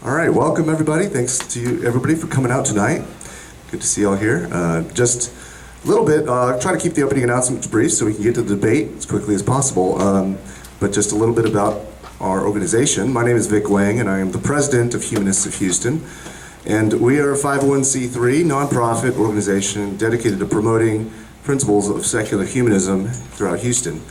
All right, welcome everybody. Thanks to you, everybody, for coming out tonight. Good to see you all here. Just a little bit, try to keep the opening announcements brief so we can get to the debate as quickly as possible. But just a little bit about our organization. My name is Vic Wang, and I am the president of Humanists of Houston. And we are a 501c3 nonprofit organization dedicated to promoting principles of secular humanism throughout Houston.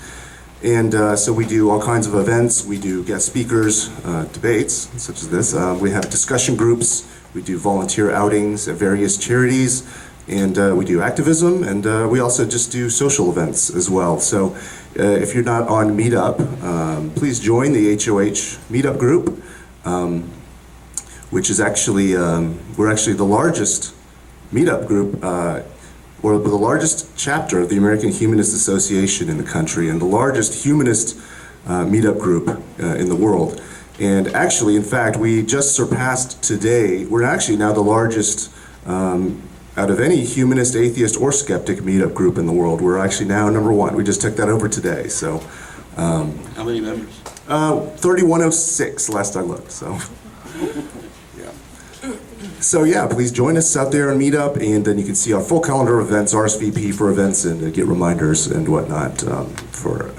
And so we do all kinds of events. We do guest speakers, debates, such as this. We have discussion groups. We do volunteer outings at various charities. And we do activism. And we also just do social events as well. So if you're not on Meetup, please join the HOH Meetup group, which is actually, we're actually the largest Meetup group, or the largest chapter of the American Humanist Association in the country, and the largest humanist meetup group in the world. And actually, in fact, we just surpassed today, we're actually now the largest out of any humanist, atheist, or skeptic meetup group in the world. We're actually now #1. We just took that over today. So, how many members? 3106 last I looked. So. So yeah, please join us out there on Meetup, and then you can see our full calendar of events, RSVP for events, and get reminders and whatnot for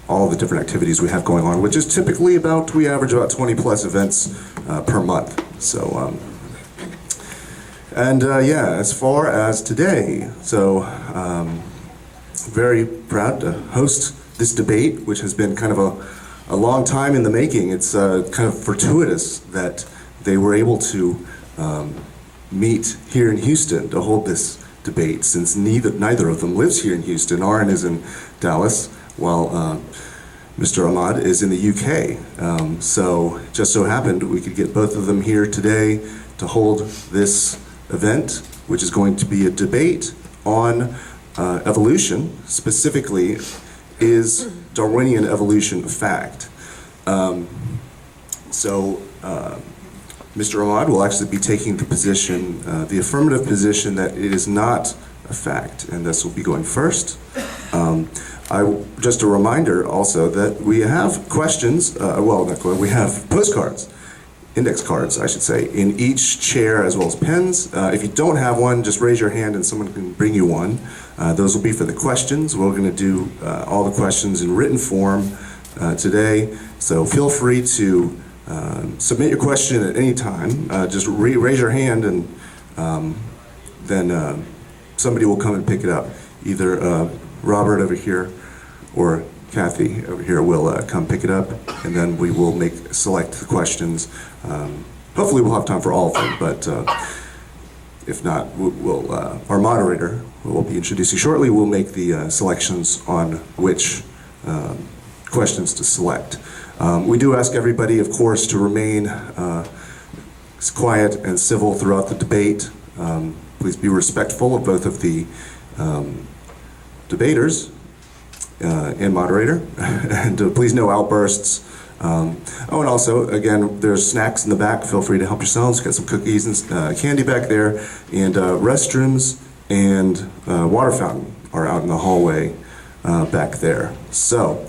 all the different activities we have going on, which is typically we average about 20 plus events per month. So, yeah, as far as today, so very proud to host this debate, which has been kind of a long time in the making. It's kind of fortuitous that they were able to meet here in Houston to hold this debate, since neither of them lives here in Houston. Aron is in Dallas, while Mr. Ahmad is in the UK. So just so happened we could get both of them here today to hold this event, which is going to be a debate on evolution. Specifically, is Darwinian evolution a fact? Mr. Ahmad will actually be taking the position, the affirmative position, that it is not a fact, and this will be going first. Just a reminder also that we have questions, we have postcards, index cards, I should say, in each chair, as well as pens. If you don't have one, just raise your hand and someone can bring you one. Those will be for the questions. We're going to do all the questions in written form today, so feel free to submit your question at any time. Just raise your hand, and then somebody will come and pick it up. Either Robert over here or Kathy over here will come pick it up, and then we will select the questions. Hopefully we'll have time for all of them, but if not, our moderator, who we'll be introducing shortly, will make the selections on which questions to select. We do ask everybody, of course, to remain quiet and civil throughout the debate. Please be respectful of both of the debaters and moderator, and please no outbursts. And also, again, there's snacks in the back. Feel free to help yourselves. Got some cookies and candy back there, and restrooms and water fountain are out in the hallway back there. So.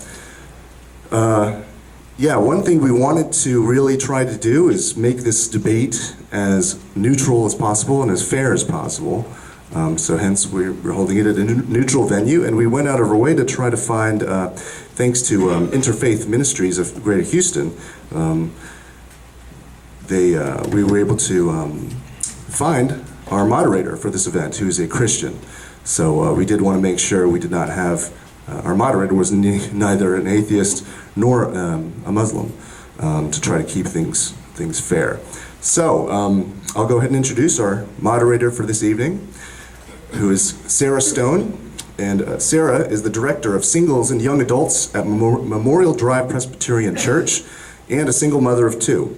Yeah, one thing we wanted to really try to do is make this debate as neutral as possible and as fair as possible. So hence we're holding it at a neutral venue, and we went out of our way to try to find, thanks to Interfaith Ministries of Greater Houston, we were able to find our moderator for this event, who is a Christian. So we did want to make sure we did not have our moderator was neither an atheist nor a Muslim, to try to keep things fair. So I'll go ahead and introduce our moderator for this evening, who is Sarah Stone. And Sarah is the director of Singles and Young Adults at Memorial Drive Presbyterian Church, and a single mother of 2.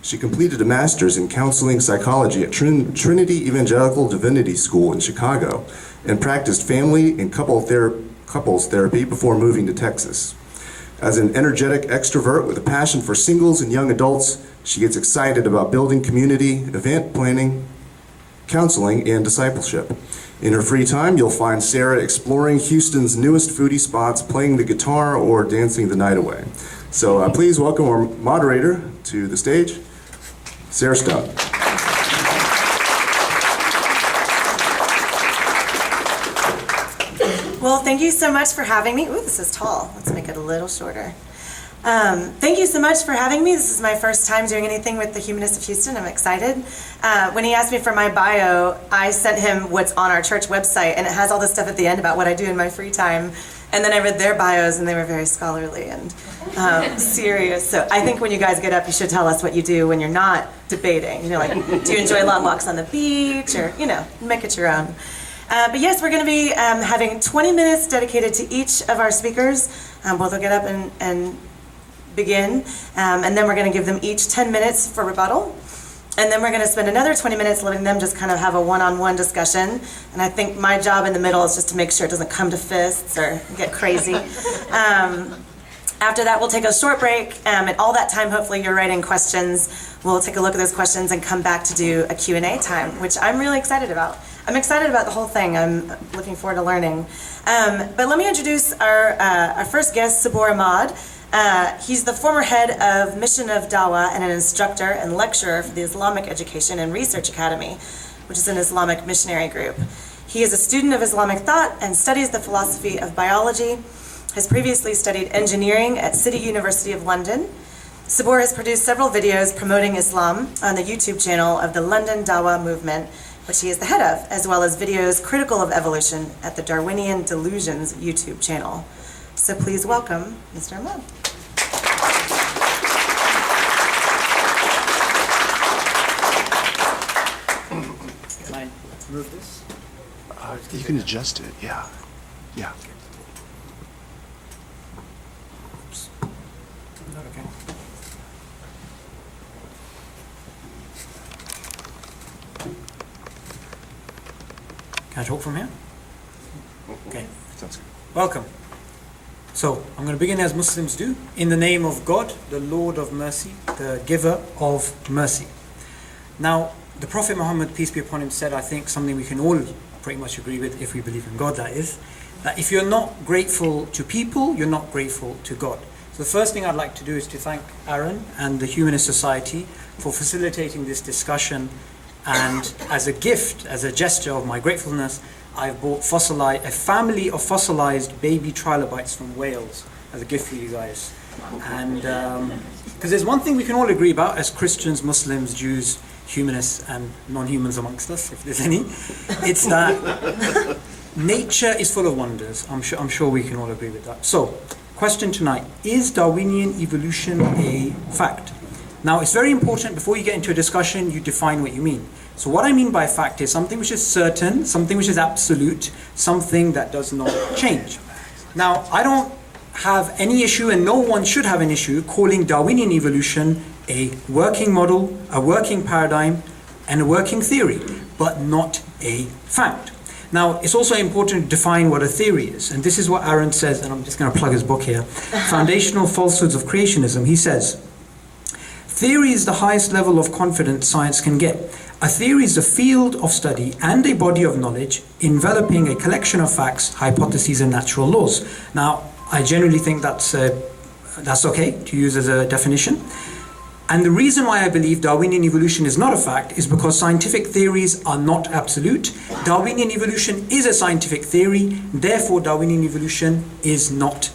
She completed a master's in counseling psychology at Trinity Evangelical Divinity School in Chicago, and practiced family and couples therapy before moving to Texas. As an energetic extrovert with a passion for singles and young adults, she gets excited about building community, event planning, counseling, and discipleship. In her free time, you'll find Sarah exploring Houston's newest foodie spots, playing the guitar, or dancing the night away. So please welcome our moderator to the stage, Sarah Stout. Well, thank you so much for having me. Ooh, this is tall. Let's make it a little shorter. Thank you so much for having me. This is my first time doing anything with the Humanists of Houston. I'm excited. When he asked me for my bio, I sent him what's on our church website, and it has all this stuff at the end about what I do in my free time. And then I read their bios, and they were very scholarly and serious. So I think when you guys get up, you should tell us what you do when you're not debating. You know, like, do you enjoy long walks on the beach, or, you know, make it your own. But yes, we're going to be having 20 minutes dedicated to each of our speakers. Both will get up and begin, and then we're going to give them each 10 minutes for rebuttal. And then we're going to spend another 20 minutes letting them just kind of have a one-on-one discussion. And I think my job in the middle is just to make sure it doesn't come to fists or get crazy. After that, we'll take a short break, and all that time, hopefully, you're writing questions. We'll take a look at those questions and come back to do a Q&A time, which I'm really excited about. I'm excited about the whole thing. I'm looking forward to learning. But let me introduce our first guest, Sabor Ahmad. He's the former head of Mission Dawah and an instructor and lecturer for the Islamic Education and Research Academy, which is an Islamic missionary group. He is a student of Islamic thought and studies the philosophy of biology, has previously studied engineering at City University of London. Subboor has produced several videos promoting Islam on the YouTube channel of the London Dawah movement, which he is the head of, as well as videos critical of evolution at the Darwinian Delusions YouTube channel. So please welcome Mr. Ahmad. Can I move this? You can adjust it, yeah. Yeah. Oops. Not okay. Can I talk from here? Okay. Sounds good. Welcome. So, I'm going to begin as Muslims do. In the name of God, the Lord of mercy, the giver of mercy. Now, the Prophet Muhammad, peace be upon him, said, I think something we can all pretty much agree with, if we believe in God, that is, that if you're not grateful to people, you're not grateful to God. So the first thing I'd like to do is to thank Aron and the Humanist Society for facilitating this discussion. And as a gift, as a gesture of my gratefulness, I've bought a family of fossilized baby trilobites from Wales as a gift for you guys. And because there's one thing we can all agree about as Christians, Muslims, Jews, humanists, and non-humans amongst us, if there's any, it's that nature is full of wonders. I'm sure we can all agree with that. So, question tonight, is Darwinian evolution a fact? Now, it's very important, before you get into a discussion, you define what you mean. So what I mean by fact is something which is certain, something which is absolute, something that does not change. Now, I don't have any issue, and no one should have an issue, calling Darwinian evolution a working model, a working paradigm, and a working theory, but not a fact. Now, it's also important to define what a theory is, and this is what Aron says, and I'm just going to plug his book here, Foundational Falsehoods of Creationism. He says, theory is the highest level of confidence science can get. A theory is a field of study and a body of knowledge enveloping a collection of facts, hypotheses, and natural laws. Now, I generally think that's okay to use as a definition. And the reason why I believe Darwinian evolution is not a fact is because scientific theories are not absolute. Darwinian evolution is a scientific theory, therefore Darwinian evolution is not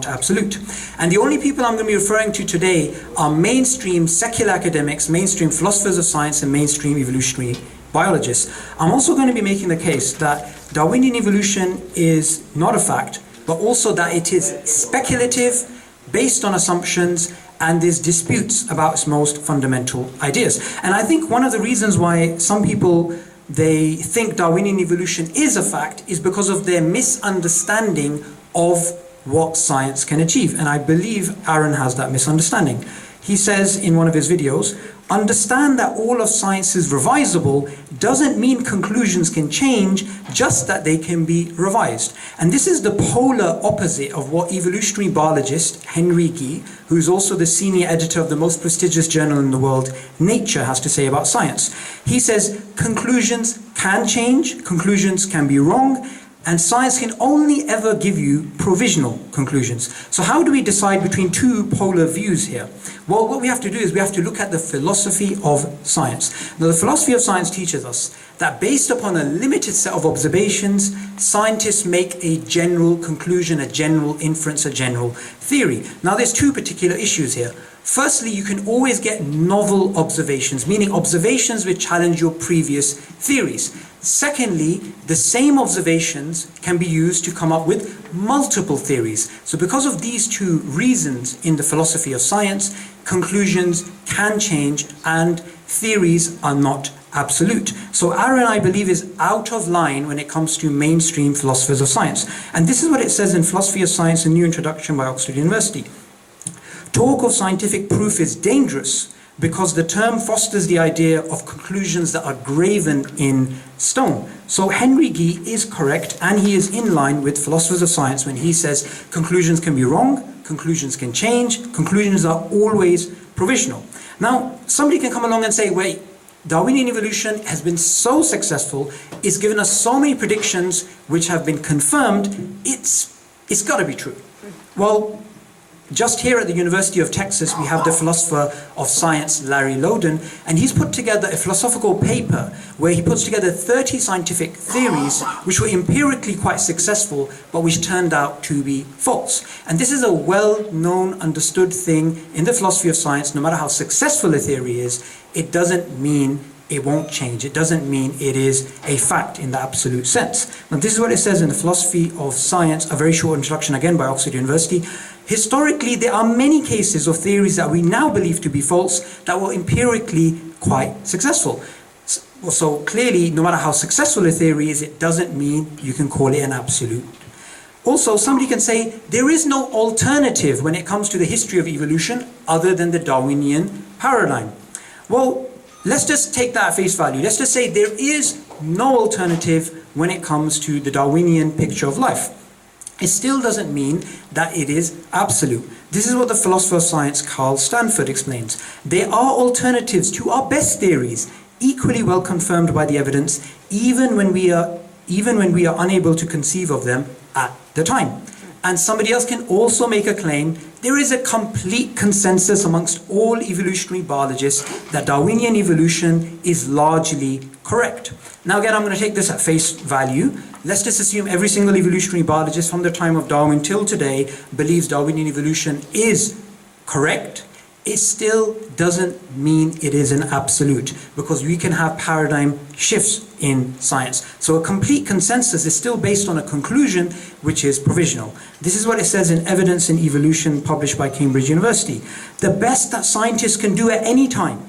absolute. And the only people I'm going to be referring to today are mainstream secular academics, mainstream philosophers of science, and mainstream evolutionary biologists. I'm also going to be making the case that Darwinian evolution is not a fact, but also that it is speculative, based on assumptions, and there's disputes about its most fundamental ideas. And I think one of the reasons why some people they think Darwinian evolution is a fact is because of their misunderstanding of what science can achieve. And I believe Aron has that misunderstanding. He says in one of his videos, understand that all of science is revisable doesn't mean conclusions can change, just that they can be revised. And this is the polar opposite of what evolutionary biologist Henry Gee, who's also the senior editor of the most prestigious journal in the world, Nature, has to say about science. He says conclusions can change, conclusions can be wrong, And science can only ever give you provisional conclusions. So how do we decide between two polar views here? Well, what we have to do is we have to look at the philosophy of science. Now, the philosophy of science teaches us that based upon a limited set of observations, scientists make a general conclusion, a general inference, a general theory. Now, there's two particular issues here. Firstly, you can always get novel observations, meaning observations which challenge your previous theories. Secondly, the same observations can be used to come up with multiple theories. So because of these two reasons in the philosophy of science, conclusions can change and theories are not absolute. So Aron, I believe, is out of line when it comes to mainstream philosophers of science. And this is what it says in Philosophy of Science, a new introduction by Oxford University. Talk of scientific proof is dangerous because the term fosters the idea of conclusions that are graven in stone. So Henry Gee is correct, and he is in line with philosophers of science when he says conclusions can be wrong, conclusions can change, conclusions are always provisional. Now, somebody can come along and say, wait, Darwinian evolution has been so successful, it's given us so many predictions which have been confirmed, it's got to be true. Well, just here at the University of Texas, we have the philosopher of science, Larry Loden, and he's put together a philosophical paper where he puts together 30 scientific theories which were empirically quite successful, but which turned out to be false. And this is a well-known, understood thing in the philosophy of science. No matter how successful a theory is, it doesn't mean it won't change. It doesn't mean it is a fact in the absolute sense. Now, this is what it says in the Philosophy of Science, a very short introduction again by Oxford University. Historically, there are many cases of theories that we now believe to be false that were empirically quite successful. So clearly, no matter how successful a theory is, it doesn't mean you can call it an absolute. Also, somebody can say there is no alternative when it comes to the history of evolution other than the Darwinian paradigm. Well, let's just take that at face value. Let's just say there is no alternative when it comes to the Darwinian picture of life. It still doesn't mean that it is absolute. This is what the philosopher of science Carl Stanford explains. There are alternatives to our best theories, equally well confirmed by the evidence, even when we are unable to conceive of them at the time. And somebody else can also make a claim. There is a complete consensus amongst all evolutionary biologists that Darwinian evolution is largely correct. Now again, I'm going to take this at face value. Let's just assume every single evolutionary biologist from the time of Darwin till today believes Darwinian evolution is correct. It still doesn't mean it is an absolute, because we can have paradigm shifts in science. So a complete consensus is still based on a conclusion which is provisional. This is what it says in Evidence in Evolution, published by Cambridge University. The best that scientists can do at any time,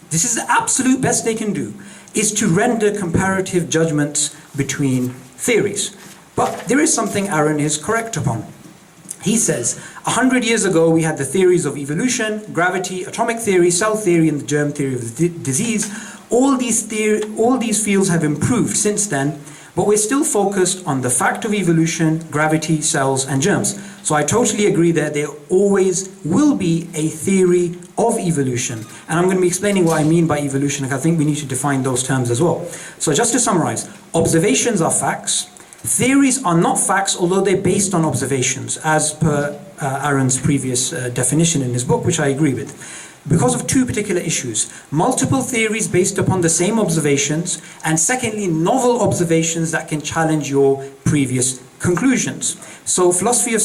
this is the absolute best they can do, is to render comparative judgments between theories. But there is something Aron is correct upon. He says, 100 years ago we had the theories of evolution, gravity, atomic theory, cell theory, and the germ theory of the disease. All these fields have improved since then, but we're still focused on the fact of evolution, gravity, cells, and germs. So I totally agree that there always will be a theory of evolution. And I'm going to be explaining what I mean by evolution, because I think we need to define those terms as well. So just to summarize, observations are facts. Theories are not facts, although they're based on observations, as per Aron's previous definition in his book, which I agree with. Because of two particular issues: multiple theories based upon the same observations, and secondly, novel observations that can challenge your previous conclusions. So philosophy of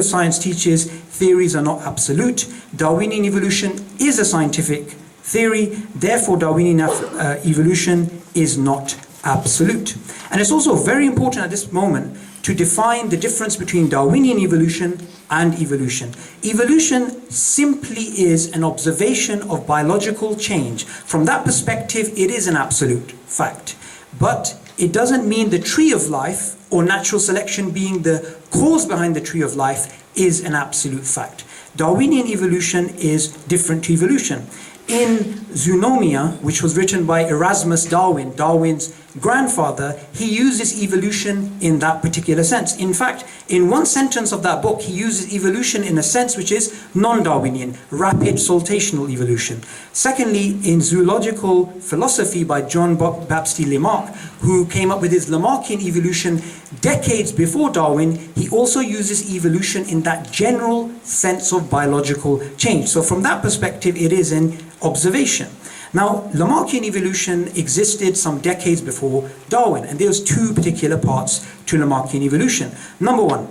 science teaches theories are not absolute. Darwinian evolution is a scientific theory, therefore Darwinian evolution is not absolute. And it's also very important at this moment to define the difference between Darwinian evolution and evolution. Evolution simply is an observation of biological change. From that perspective, it is an absolute fact. But it doesn't mean the tree of life, or natural selection being the cause behind the tree of life, is an absolute fact. Darwinian evolution is different to evolution. in Zoonomia, which was written by Erasmus Darwin, Darwin's grandfather, he uses evolution in that particular sense. In fact, in one sentence of that book, he uses evolution in a sense which is non-Darwinian, rapid saltational evolution. Secondly, in zoological philosophy by John Baptiste Lamarck, who came up with his Lamarckian evolution decades before Darwin, he also uses evolution in that general sense of biological change. So from that perspective, it is an observation. Now, Lamarckian evolution existed some decades before Darwin, and there's two particular parts to Lamarckian evolution. Number one,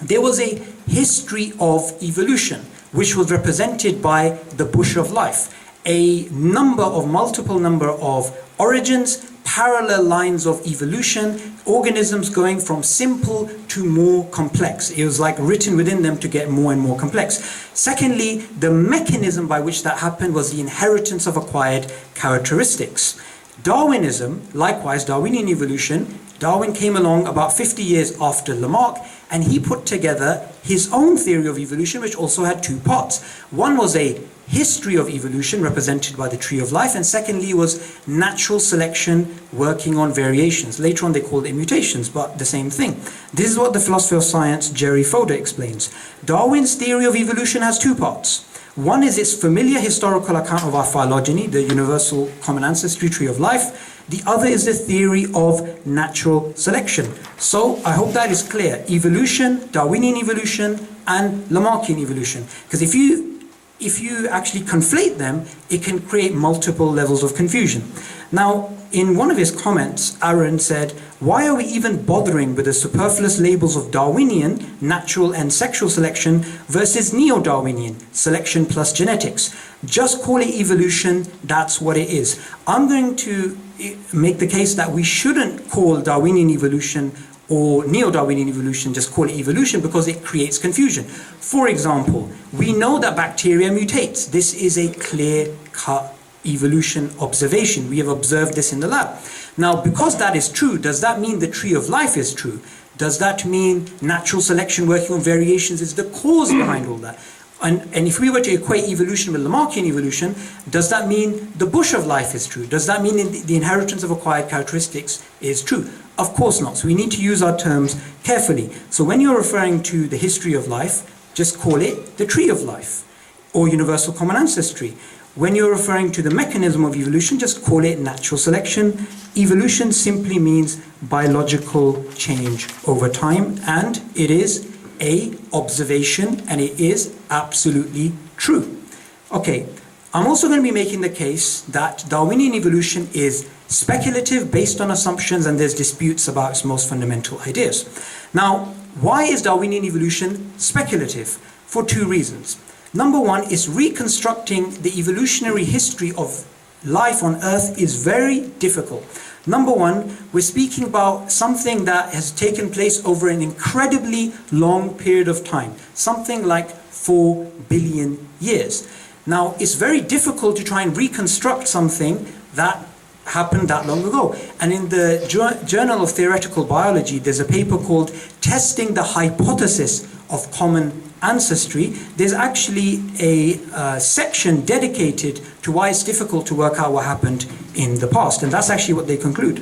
there was a history of evolution, which was represented by the bush of life. A multiple number of origins, parallel lines of evolution, organisms going from simple to more complex. It was like written within them to get more and more complex. Secondly, the mechanism by which that happened was the inheritance of acquired characteristics. Darwinism, likewise, Darwinian evolution, Darwin came along about 50 years after Lamarck, and he put together his own theory of evolution, which also had two parts. One was a history of evolution represented by the tree of life, and secondly was natural selection working on variations. Later on they called it mutations, but the same thing. This is what the philosopher of science Jerry Fodor explains. Darwin's theory of evolution has two parts. One is its familiar historical account of our phylogeny, the universal common ancestry tree of life. The other is the theory of natural selection. So I hope that is clear. Evolution, Darwinian evolution, and Lamarckian evolution. Because if you actually conflate them, it can create multiple levels of confusion. Now, in one of his comments, Aron said, "Why are we even bothering with the superfluous labels of Darwinian, natural and sexual selection versus neo-Darwinian, selection plus genetics? Just call it evolution, that's what it is." I'm going to make the case that we shouldn't call Darwinian evolution or neo-Darwinian evolution, just call it evolution, because it creates confusion. For example, we know that bacteria mutates. This is a clear-cut evolution observation. We have observed this in the lab. Now, because that is true, does that mean the tree of life is true? Does that mean natural selection working on variations is the cause behind all that? And if we were to equate evolution with Lamarckian evolution, does that mean the bush of life is true? Does that mean the inheritance of acquired characteristics is true? Of course not. So we need to use our terms carefully. So when you're referring to the history of life, just call it the tree of life or universal common ancestry. When you're referring to the mechanism of evolution, just call it natural selection. Evolution simply means biological change over time, and it is a observation, and it is absolutely true. Okay, I'm also going to be making the case that Darwinian evolution is speculative, based on assumptions, and there's disputes about its most fundamental ideas. Now, why is Darwinian evolution speculative? For two reasons. Number one is reconstructing the evolutionary history of life on Earth is very difficult. Number one, we're speaking about something that has taken place over an incredibly long period of time, something like 4 billion years. Now, it's very difficult to try and reconstruct something that happened that long ago. And in the Journal of Theoretical Biology, there's a paper called Testing the Hypothesis of Common Ancestry. There's actually a section dedicated to why it's difficult to work out what happened in the past, and that's actually what they conclude.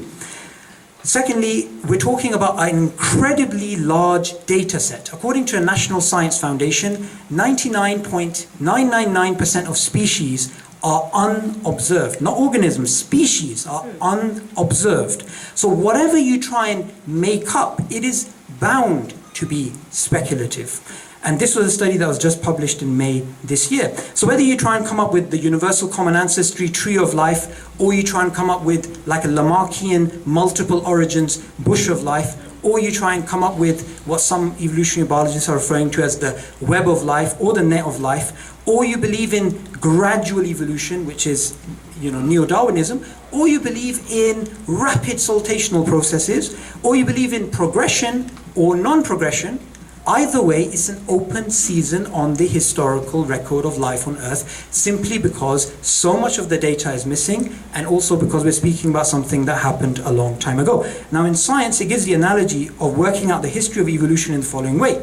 Secondly, we're talking about an incredibly large data set. According to the National Science Foundation, 99.999% of species are unobserved. Not organisms, species are unobserved. So whatever you try and make up, it is bound to be speculative. And this was a study that was just published in May this year. So whether you try and come up with the universal common ancestry tree of life, or you try and come up with like a Lamarckian multiple origins bush of life, or you try and come up with what some evolutionary biologists are referring to as the web of life or the net of life, or you believe in gradual evolution, which is, neo-Darwinism, or you believe in rapid saltational processes, or you believe in progression or non-progression, either way, it's an open season on the historical record of life on Earth, simply because so much of the data is missing, and also because we're speaking about something that happened a long time ago. Now, in science, it gives the analogy of working out the history of evolution in the following way.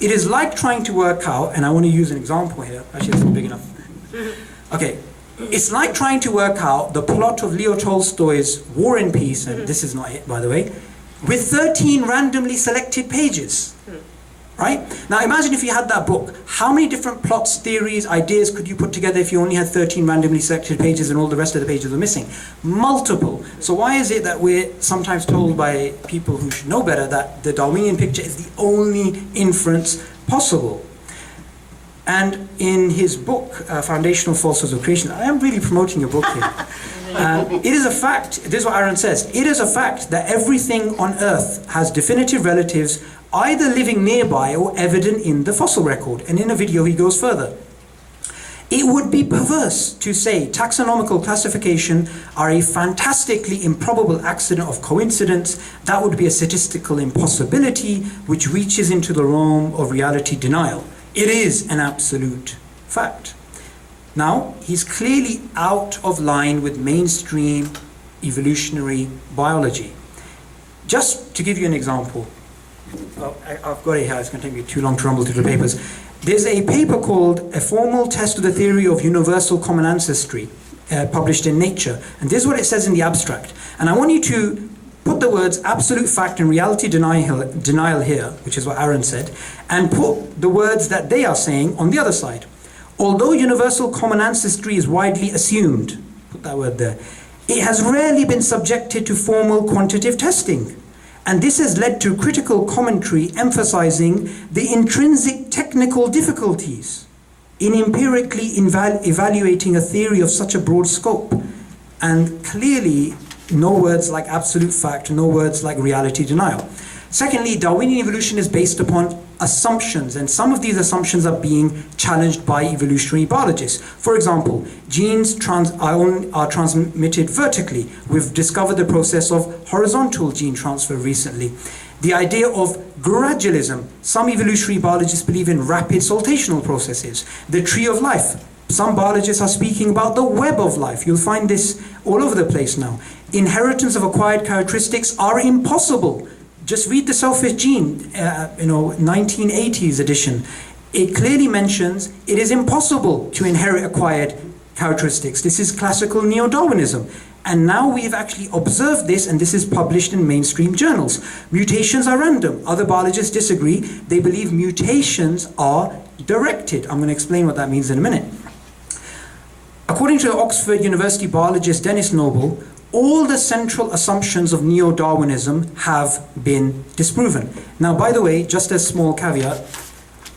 It is like trying to work out, and I want to use an example here. Actually, it's not big enough. Okay, It's like trying to work out the plot of Leo Tolstoy's War and Peace, and this is not it, by the way, with 13 randomly selected pages. Right? Now imagine if you had that book. How many different plots, theories, ideas could you put together if you only had 13 randomly selected pages and all the rest of the pages were missing? Multiple. So why is it that we're sometimes told by people who should know better that the Darwinian picture is the only inference possible? And in his book, Foundational Falsehoods of Creation, I am really promoting your book here. It is a fact, this is what Aron says, it is a fact that everything on Earth has definitive relatives either living nearby or evident in the fossil record. And in a video he goes further. It would be perverse to say taxonomical classification are a fantastically improbable accident of coincidence. That would be a statistical impossibility which reaches into the realm of reality denial. It is an absolute fact. Now, he's clearly out of line with mainstream evolutionary biology. Just to give you an example, well, I've got it here, it's going to take me too long to rumble through the papers. There's a paper called A Formal Test of the Theory of Universal Common Ancestry, published in Nature. And this is what it says in the abstract. And I want you to put the words absolute fact and reality denial here, which is what Aron said, and put the words that they are saying on the other side. Although universal common ancestry is widely assumed, put that word there, it has rarely been subjected to formal quantitative testing. And this has led to critical commentary emphasizing the intrinsic technical difficulties in empirically evaluating a theory of such a broad scope. And clearly, no words like absolute fact, no words like reality denial. Secondly, Darwinian evolution is based upon assumptions, and some of these assumptions are being challenged by evolutionary biologists. For example, genes are transmitted vertically. We've discovered the process of horizontal gene transfer recently. The idea of gradualism. Some evolutionary biologists believe in rapid saltational processes. The tree of life. Some biologists are speaking about the web of life. You'll find this all over the place now. Inheritance of acquired characteristics are impossible. Just read the Selfish Gene, 1980s edition. It clearly mentions it is impossible to inherit acquired characteristics. This is classical neo-Darwinism. And now we've actually observed this, and this is published in mainstream journals. Mutations are random. Other biologists disagree. They believe mutations are directed. I'm going to explain what that means in a minute. According to the Oxford University biologist Dennis Noble, all the central assumptions of neo-Darwinism have been disproven. Now, by the way, just a small caveat,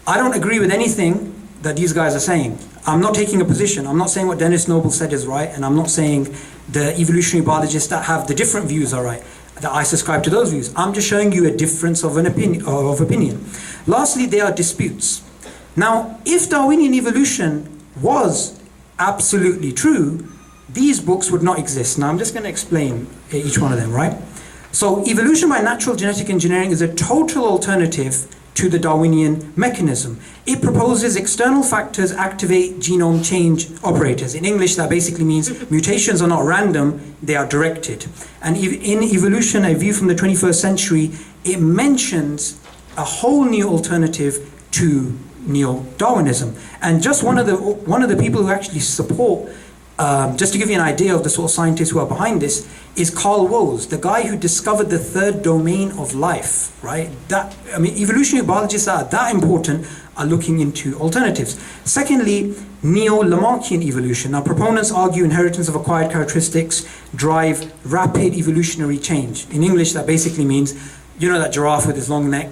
I don't agree with anything that these guys are saying. I'm not taking a position. I'm not saying what Dennis Noble said is right, and I'm not saying the evolutionary biologists that have the different views are right, that I subscribe to those views. I'm just showing you a difference of opinion. Lastly, there are disputes. Now, if Darwinian evolution was absolutely true, these books would not exist. Now I'm just going to explain each one of them, right? So evolution by natural genetic engineering is a total alternative to the Darwinian mechanism. It proposes external factors activate genome change operators. In English, that basically means mutations are not random, they are directed. And in Evolution, A View from the 21st Century, it mentions a whole new alternative to neo-Darwinism. And just one of the people who actually support, just to give you an idea of the sort of scientists who are behind this, is Carl Woese, the guy who discovered the third domain of life, right? Evolutionary biologists that are that important are looking into alternatives. Secondly, neo-Lamarckian evolution. Now, proponents argue inheritance of acquired characteristics drive rapid evolutionary change. In English, that basically means, that giraffe with his long neck,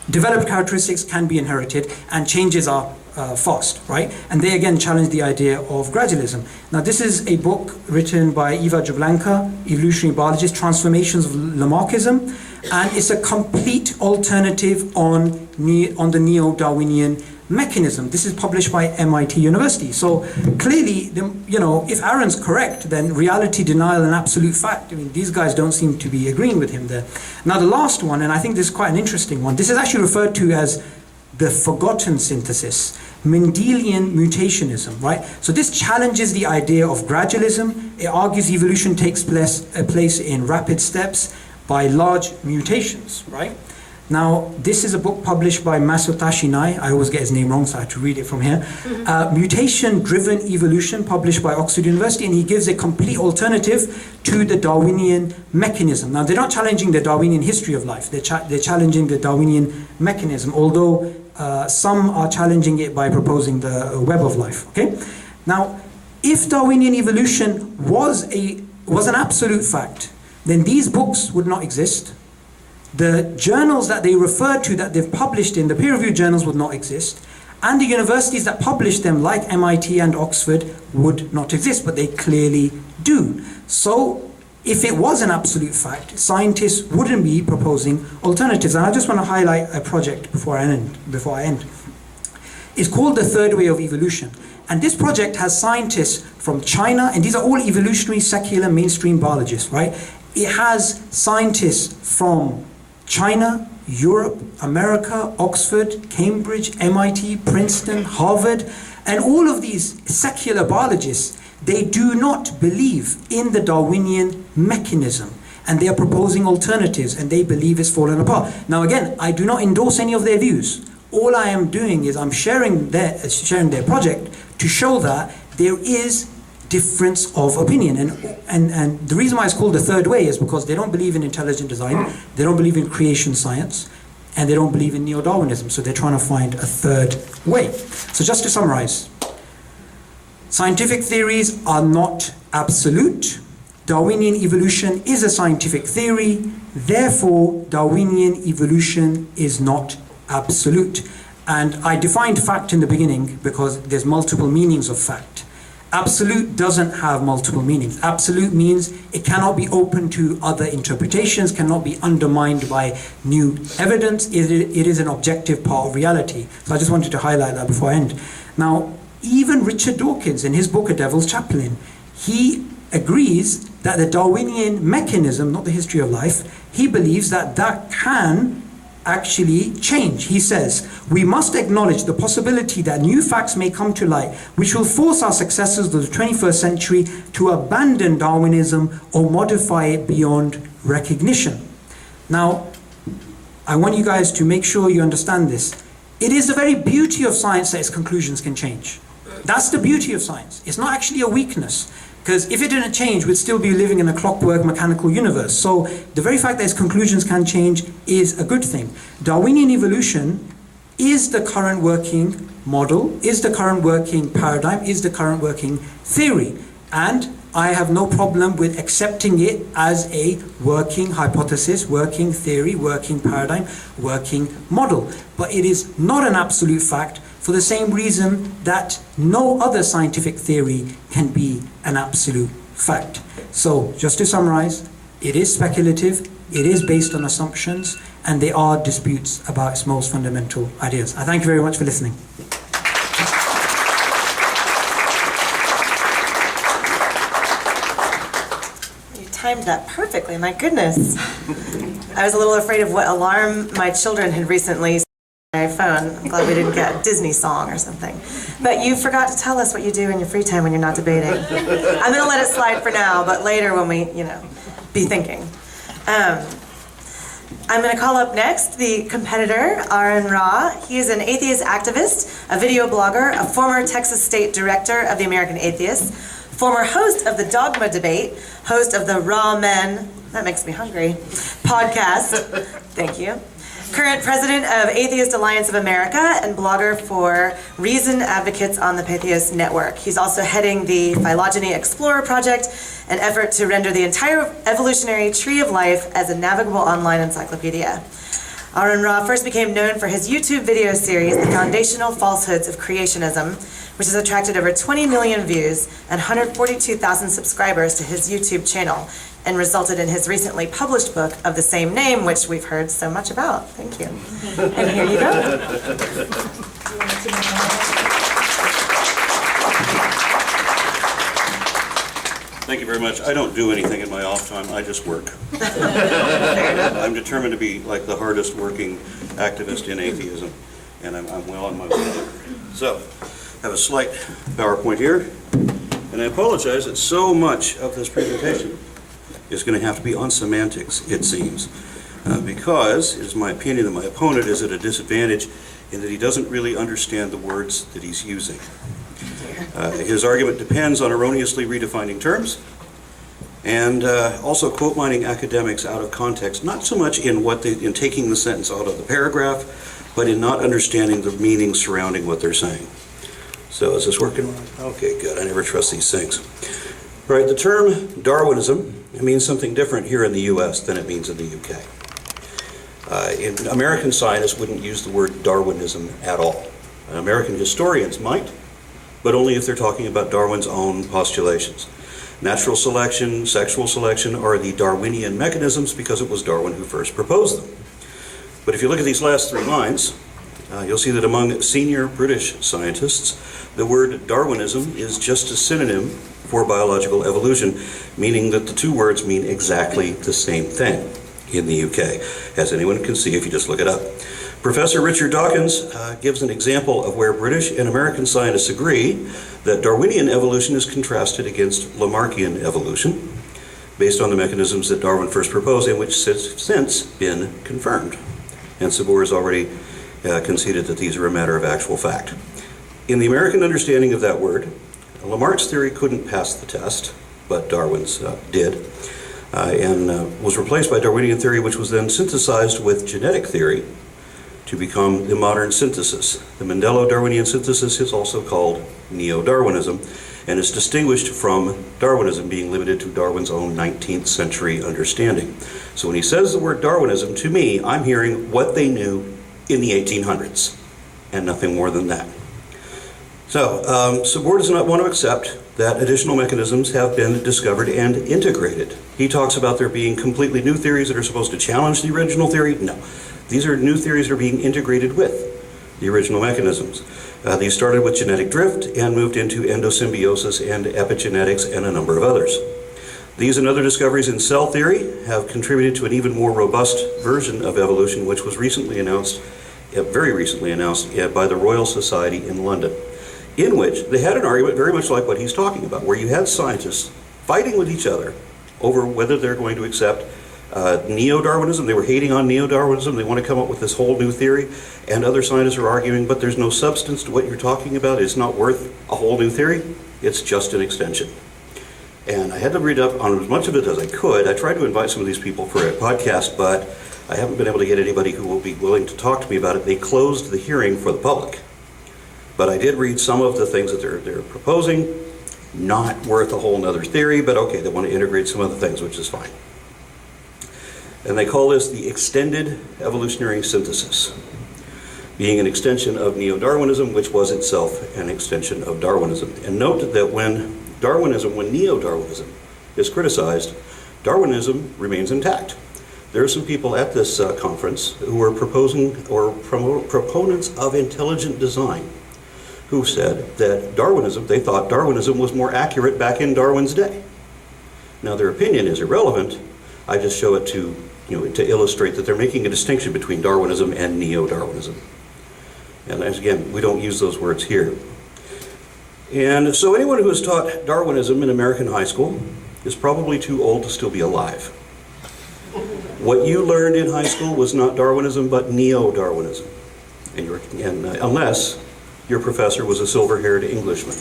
developed characteristics can be inherited and changes are fast, right? And they again challenge the idea of gradualism. Now, this is a book written by Eva Jablanka, evolutionary biologist, Transformations of Lamarckism, and it's a complete alternative on the neo-Darwinian mechanism. This is published by MIT University. So clearly, if Aron's correct, then reality denial and absolute fact, these guys don't seem to be agreeing with him there. Now, the last one, and I think this is quite an interesting one, this is actually referred to as the forgotten synthesis, Mendelian mutationism, right? So this challenges the idea of gradualism. It argues evolution takes place in rapid steps by large mutations, right? Now, this is a book published by Masatoshi Nai. I always get his name wrong, so I have to read it from here. Mutation-Driven Evolution, published by Oxford University, and he gives a complete alternative to the Darwinian mechanism. Now, they're not challenging the Darwinian history of life. They're challenging the Darwinian mechanism, although some are challenging it by proposing the web of life. Okay. Now, if Darwinian evolution was an absolute fact, then these books would not exist. The journals that they refer to that they've published in, the peer-reviewed journals, would not exist. And the universities that publish them, like MIT and Oxford, would not exist, but they clearly do. So, if it was an absolute fact, scientists wouldn't be proposing alternatives. And I just want to highlight a project before I end. It's called the Third Way of Evolution. And this project has scientists from China, and these are all evolutionary, secular, mainstream biologists, right? It has scientists from China, Europe, America, Oxford, Cambridge, MIT, Princeton, Harvard, and all of these secular biologists, they do not believe in the Darwinian mechanism, and they are proposing alternatives, and they believe it's fallen apart. Now again, I do not endorse any of their views. All I am doing is I'm sharing their project to show that there is difference of opinion, and the reason why it's called the third way is because they don't believe in intelligent design, they don't believe in creation science, and they don't believe in neo-Darwinism, so they're trying to find a third way. So just to summarize, scientific theories are not absolute. Darwinian evolution is a scientific theory, therefore Darwinian evolution is not absolute. And I defined fact in the beginning because there's multiple meanings of fact. Absolute doesn't have multiple meanings. Absolute means it cannot be open to other interpretations, cannot be undermined by new evidence. It is an objective part of reality. So I just wanted to highlight that before I end. Now, even Richard Dawkins, in his book A Devil's Chaplain, he agrees that the Darwinian mechanism, not the history of life, he believes that that can actually change. He says, we must acknowledge the possibility that new facts may come to light which will force our successors of the 21st century to abandon Darwinism or modify it beyond recognition. Now, I want you guys to make sure you understand this. It is the very beauty of science that its conclusions can change. That's the beauty of science. It's not actually a weakness. Because if it didn't change, we'd still be living in a clockwork mechanical universe. So the very fact that its conclusions can change is a good thing. Darwinian evolution is the current working model, is the current working paradigm, is the current working theory. And I have no problem with accepting it as a working hypothesis, working theory, working paradigm, working model. But it is not an absolute fact, for the same reason that no other scientific theory can be an absolute fact. So, just to summarize, it is speculative, it is based on assumptions, and there are disputes about its most fundamental ideas. I thank you very much for listening. You timed that perfectly, my goodness. I was a little afraid of what alarm my children had recently my phone. I'm glad we didn't get a Disney song or something. But you forgot to tell us what you do in your free time when you're not debating. I'm going to let it slide for now, but later when we, be thinking. I'm going to call up next the competitor, Aron Ra. He is an atheist activist, a video blogger, a former Texas State Director of the American Atheists, former host of the Dogma Debate, host of the Raw Men, that makes me hungry, podcast. Thank you. Current president of Atheist Alliance of America and blogger for Reason Advocates on the Patheos Network. He's also heading the Phylogeny Explorer Project, an effort to render the entire evolutionary tree of life as a navigable online encyclopedia. Aron Ra first became known for his YouTube video series, The Foundational Falsehoods of Creationism, which has attracted over 20 million views and 142,000 subscribers to his YouTube channel, and resulted in his recently published book of the same name, which we've heard so much about. Thank you. And here you go. Thank you very much. I don't do anything in my off time. I just work. I'm determined to be like the hardest working activist in atheism, and I'm well on my way there. So, I have a slight PowerPoint here, and I apologize that so much of this presentation is going to have to be on semantics, it seems. because it is my opinion that my opponent is at a disadvantage in that he doesn't really understand the words that he's using. His argument depends on erroneously redefining terms and also quote mining academics out of context, not so much in taking the sentence out of the paragraph, but in not understanding the meaning surrounding what they're saying. So is this working? Okay, good. I never trust these things. Right, the term Darwinism, it means something different here in the U.S. than it means in the UK. American scientists wouldn't use the word Darwinism at all. American historians might, but only if they're talking about Darwin's own postulations. Natural selection, sexual selection are the Darwinian mechanisms because it was Darwin who first proposed them. But if you look at these last three lines, you'll see that among senior British scientists, the word Darwinism is just a synonym for biological evolution, meaning that the two words mean exactly the same thing in the UK, as anyone can see if you just look it up. Professor Richard Dawkins gives an example of where British and American scientists agree that Darwinian evolution is contrasted against Lamarckian evolution, based on the mechanisms that Darwin first proposed and which have since been confirmed. And Subboor has already conceded that these are a matter of actual fact. In the American understanding of that word, Lamarck's theory couldn't pass the test, but Darwin's did, and was replaced by Darwinian theory, which was then synthesized with genetic theory to become the modern synthesis. The Mendelo-Darwinian synthesis is also called Neo-Darwinism, and is distinguished from Darwinism being limited to Darwin's own 19th century understanding. So when he says the word Darwinism, to me, I'm hearing what they knew in the 1800s, and nothing more than that. So, Subboor does not want to accept that additional mechanisms have been discovered and integrated. He talks about there being completely new theories that are supposed to challenge the original theory. No, these are new theories that are being integrated with the original mechanisms. These started with genetic drift and moved into endosymbiosis and epigenetics and a number of others. These and other discoveries in cell theory have contributed to an even more robust version of evolution, which was recently announced, very recently announced, by the Royal Society in London, in which they had an argument very much like what he's talking about, where you had scientists fighting with each other over whether they're going to accept Neo-Darwinism. They were hating on Neo-Darwinism. They want to come up with this whole new theory, and other scientists are arguing, but there's no substance to what you're talking about. It's not worth a whole new theory. It's just an extension. And I had to read up on as much of it as I could. I tried to invite some of these people for a podcast, but I haven't been able to get anybody who will be willing to talk to me about it. They closed the hearing for the public. But I did read some of the things that they're proposing. Not worth a whole nother theory, but okay, they want to integrate some other things, which is fine. And they call this the extended evolutionary synthesis, being an extension of Neo-Darwinism, which was itself an extension of Darwinism. And note that when Neo-Darwinism is criticized, Darwinism remains intact. There are some people at this conference who are proponents of intelligent design, who said that they thought Darwinism was more accurate back in Darwin's day. Now their opinion is irrelevant. I just show it to illustrate that they're making a distinction between Darwinism and Neo-Darwinism. And as again, we don't use those words here. And so anyone who has taught Darwinism in American high school is probably too old to still be alive. What you learned in high school was not Darwinism, but Neo-Darwinism. Unless your professor was a silver-haired Englishman,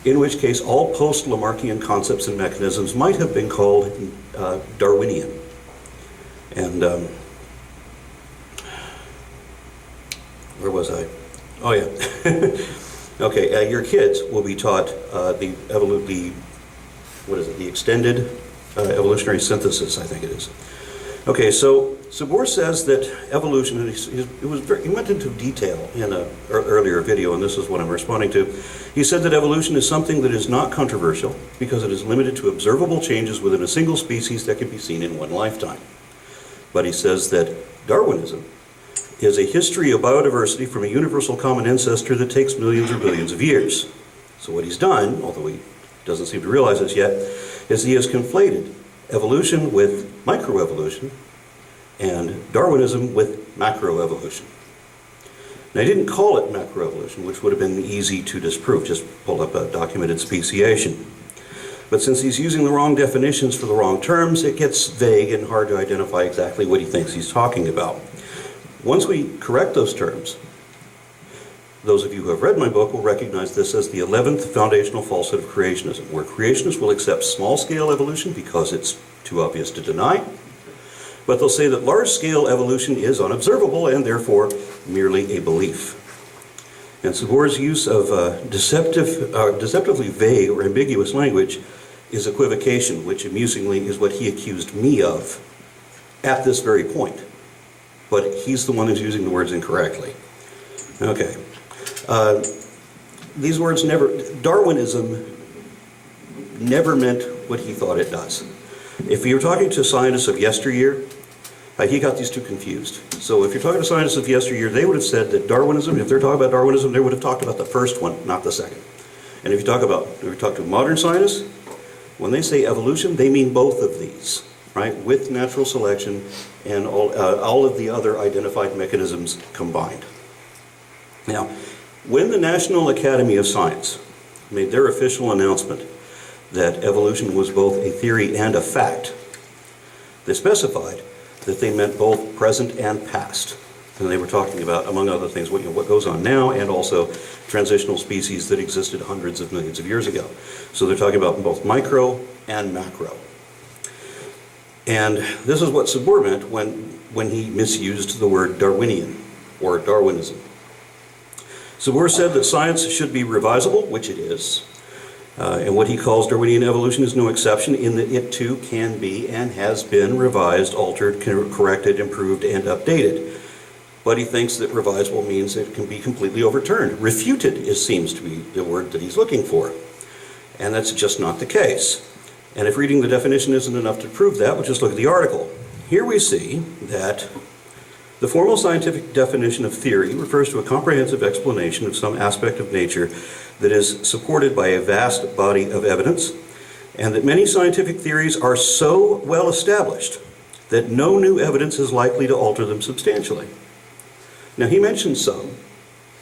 in which case all post-Lamarckian concepts and mechanisms might have been called Darwinian. And where was I? Oh yeah. Okay, your kids will be taught the extended evolutionary synthesis, I think it is. Okay, so Subboor says that evolution, and he went into detail in an earlier video, and this is what I'm responding to. He said that evolution is something that is not controversial because it is limited to observable changes within a single species that can be seen in one lifetime. But he says that Darwinism is a history of biodiversity from a universal common ancestor that takes millions or billions of years. So what he's done, although he doesn't seem to realize this yet, is he has conflated evolution with microevolution and Darwinism with macroevolution. Now, he didn't call it macroevolution, which would have been easy to disprove, just pull up a documented speciation. But since he's using the wrong definitions for the wrong terms, it gets vague and hard to identify exactly what he thinks he's talking about. Once we correct those terms, those of you who have read my book will recognize this as the 11th foundational falsehood of creationism, where creationists will accept small-scale evolution because it's too obvious to deny, but they'll say that large-scale evolution is unobservable and therefore merely a belief. And Subboor's use of deceptively vague or ambiguous language is equivocation, which amusingly is what he accused me of at this very point. But he's the one who's using the words incorrectly. Okay. These words Darwinism never meant what he thought it does. If you're talking to scientists of yesteryear, he got these two confused. So if you're talking to scientists of yesteryear, they would have said that Darwinism, if they're talking about Darwinism, they would have talked about the first one, not the second. And if you talk to modern scientists, when they say evolution, they mean both of these, right? With natural selection and all of the other identified mechanisms combined. Now, when the National Academy of Science made their official announcement that evolution was both a theory and a fact, they specified that they meant both present and past. And they were talking about, among other things, what goes on now and also transitional species that existed hundreds of millions of years ago. So they're talking about both micro and macro. And this is what Subboor meant when he misused the word Darwinian or Darwinism. Subboor said that science should be revisable, which it is. And what he calls Darwinian evolution is no exception in that it too can be and has been revised, altered, corrected, improved, and updated. But he thinks that revisable means it can be completely overturned. Refuted seems to be the word that he's looking for. And that's just not the case. And if reading the definition isn't enough to prove that, we'll just look at the article. Here we see that the formal scientific definition of theory refers to a comprehensive explanation of some aspect of nature that is supported by a vast body of evidence, and that many scientific theories are so well established that no new evidence is likely to alter them substantially. Now, he mentions some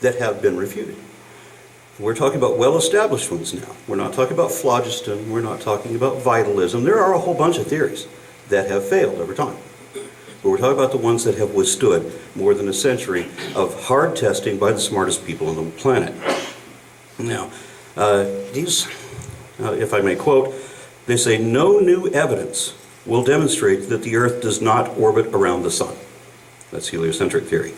that have been refuted. We're talking about well-established ones now. We're not talking about phlogiston. We're not talking about vitalism. There are a whole bunch of theories that have failed over time. But we're talking about the ones that have withstood more than a century of hard testing by the smartest people on the planet. Now, these, if I may quote, they say, no new evidence will demonstrate that the Earth does not orbit around the sun. That's heliocentric theory.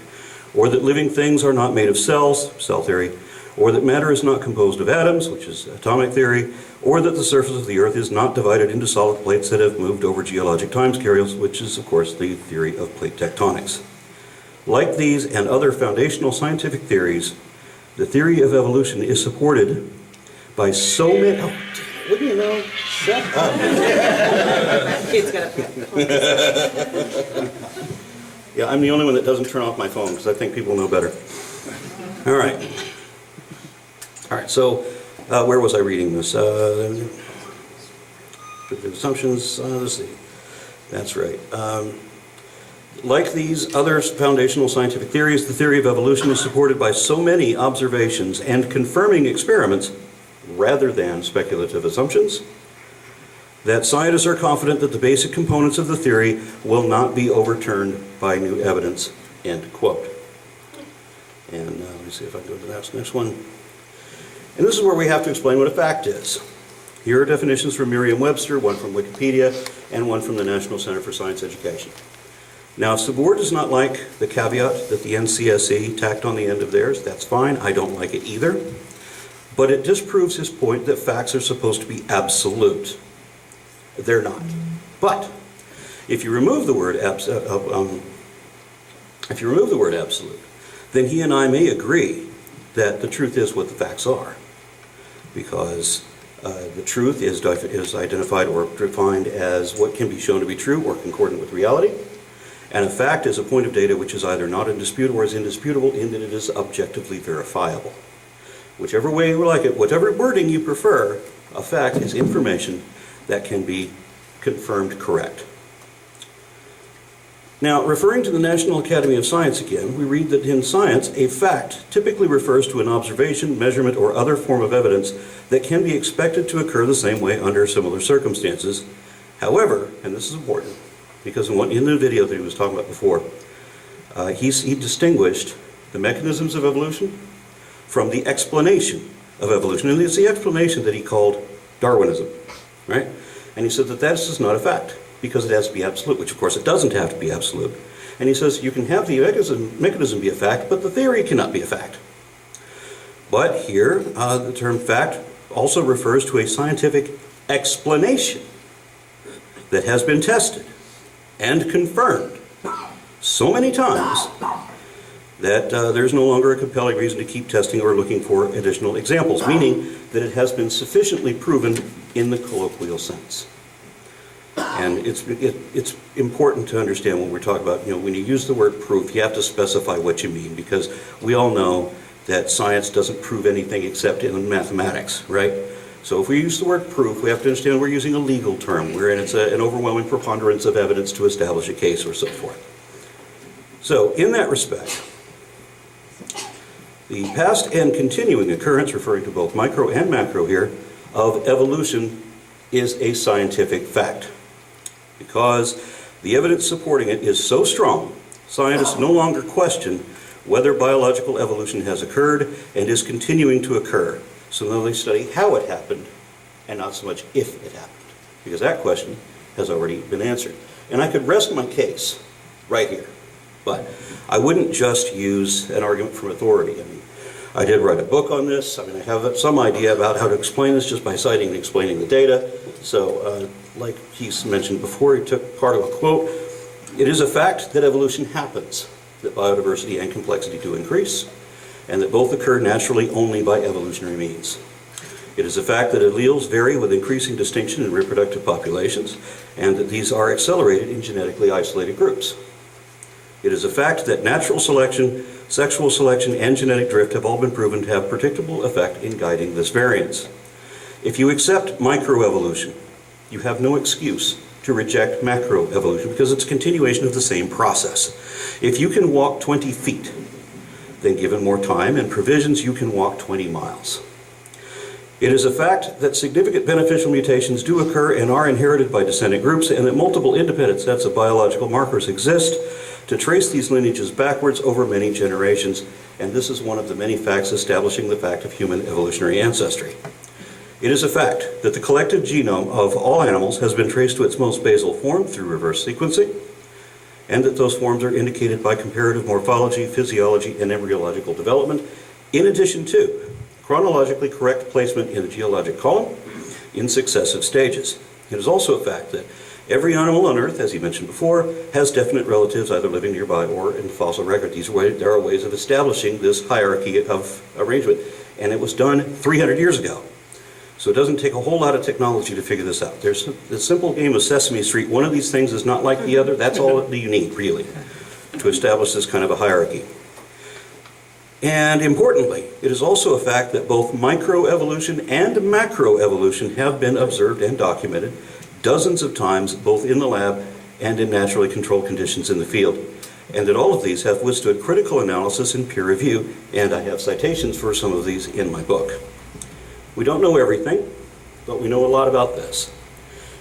Or that living things are not made of cells, cell theory, or that matter is not composed of atoms, which is atomic theory, or that the surface of the Earth is not divided into solid plates that have moved over geologic timescales, which is, of course, the theory of plate tectonics. Like these and other foundational scientific theories, the theory of evolution is supported by so many... Oh, what do you know? Shut up. Kate's gonna Yeah, I'm the only one that doesn't turn off my phone because I think people know better. All right. All right, so where was I reading this? Assumptions, let's see. That's right. Like these other foundational scientific theories, the theory of evolution is supported by so many observations and confirming experiments rather than speculative assumptions that scientists are confident that the basic components of the theory will not be overturned by new evidence, end quote. And let me see if I can go to that next one. And this is where we have to explain what a fact is. Here are definitions from Merriam-Webster, one from Wikipedia, and one from the National Center for Science Education. Now, if Subboor does not like the caveat that the NCSE tacked on the end of theirs, that's fine. I don't like it either. But it disproves his point that facts are supposed to be absolute. They're not. But if you remove the word absolute, then he and I may agree that the truth is what the facts are, because the truth is identified or defined as what can be shown to be true or concordant with reality, and a fact is a point of data which is either not in dispute or is indisputable in that it is objectively verifiable. Whichever way you like it, whatever wording you prefer, a fact is information that can be confirmed correct. Now, referring to the National Academy of Science again, we read that in science, a fact typically refers to an observation, measurement, or other form of evidence that can be expected to occur the same way under similar circumstances. However, and this is important, because in the video that he was talking about before, he distinguished the mechanisms of evolution from the explanation of evolution. And it's the explanation that he called Darwinism, right? And he said that this is not a fact, because it has to be absolute, which of course it doesn't have to be absolute. And he says you can have the mechanism be a fact, but the theory cannot be a fact. But here, the term fact also refers to a scientific explanation that has been tested and confirmed so many times that there's no longer a compelling reason to keep testing or looking for additional examples, meaning that it has been sufficiently proven in the colloquial sense. And it's important to understand when we're talking about, when you use the word proof, you have to specify what you mean, because we all know that science doesn't prove anything except in mathematics, right? So if we use the word proof, we have to understand we're using a legal term, wherein it's an overwhelming preponderance of evidence to establish a case or so forth. So in that respect, the past and continuing occurrence, referring to both micro and macro here, of evolution is a scientific fact. Because the evidence supporting it is so strong, scientists no longer question whether biological evolution has occurred and is continuing to occur. So now they study how it happened and not so much if it happened, because that question has already been answered. And I could rest my case right here, but I wouldn't just use an argument from authority. I mean, I did write a book on this. I mean, I have some idea about how to explain this just by citing and explaining the data. So, like he's mentioned before, he took part of a quote. It is a fact that evolution happens, that biodiversity and complexity do increase, and that both occur naturally only by evolutionary means. It is a fact that alleles vary with increasing distinction in reproductive populations, and that these are accelerated in genetically isolated groups. It is a fact that natural selection, sexual selection, and genetic drift have all been proven to have predictable effect in guiding this variance. If you accept microevolution, you have no excuse to reject macroevolution, because it's a continuation of the same process. If you can walk 20 feet, then given more time and provisions, you can walk 20 miles. It is a fact that significant beneficial mutations do occur and are inherited by descendant groups, and that multiple independent sets of biological markers exist to trace these lineages backwards over many generations, and this is one of the many facts establishing the fact of human evolutionary ancestry. It is a fact that the collective genome of all animals has been traced to its most basal form through reverse sequencing, and that those forms are indicated by comparative morphology, physiology, and embryological development, in addition to chronologically correct placement in the geologic column in successive stages. It is also a fact that every animal on Earth, as he mentioned before, has definite relatives either living nearby or in the fossil record. There are ways of establishing this hierarchy of arrangement, and it was done 300 years ago. So it doesn't take a whole lot of technology to figure this out. There's the simple game of Sesame Street. One of these things is not like the other. That's all that you need, really, to establish this kind of a hierarchy. And importantly, it is also a fact that both microevolution and macroevolution have been observed and documented dozens of times, both in the lab and in naturally controlled conditions in the field. And that all of these have withstood critical analysis and peer review, and I have citations for some of these in my book. We don't know everything, but we know a lot about this.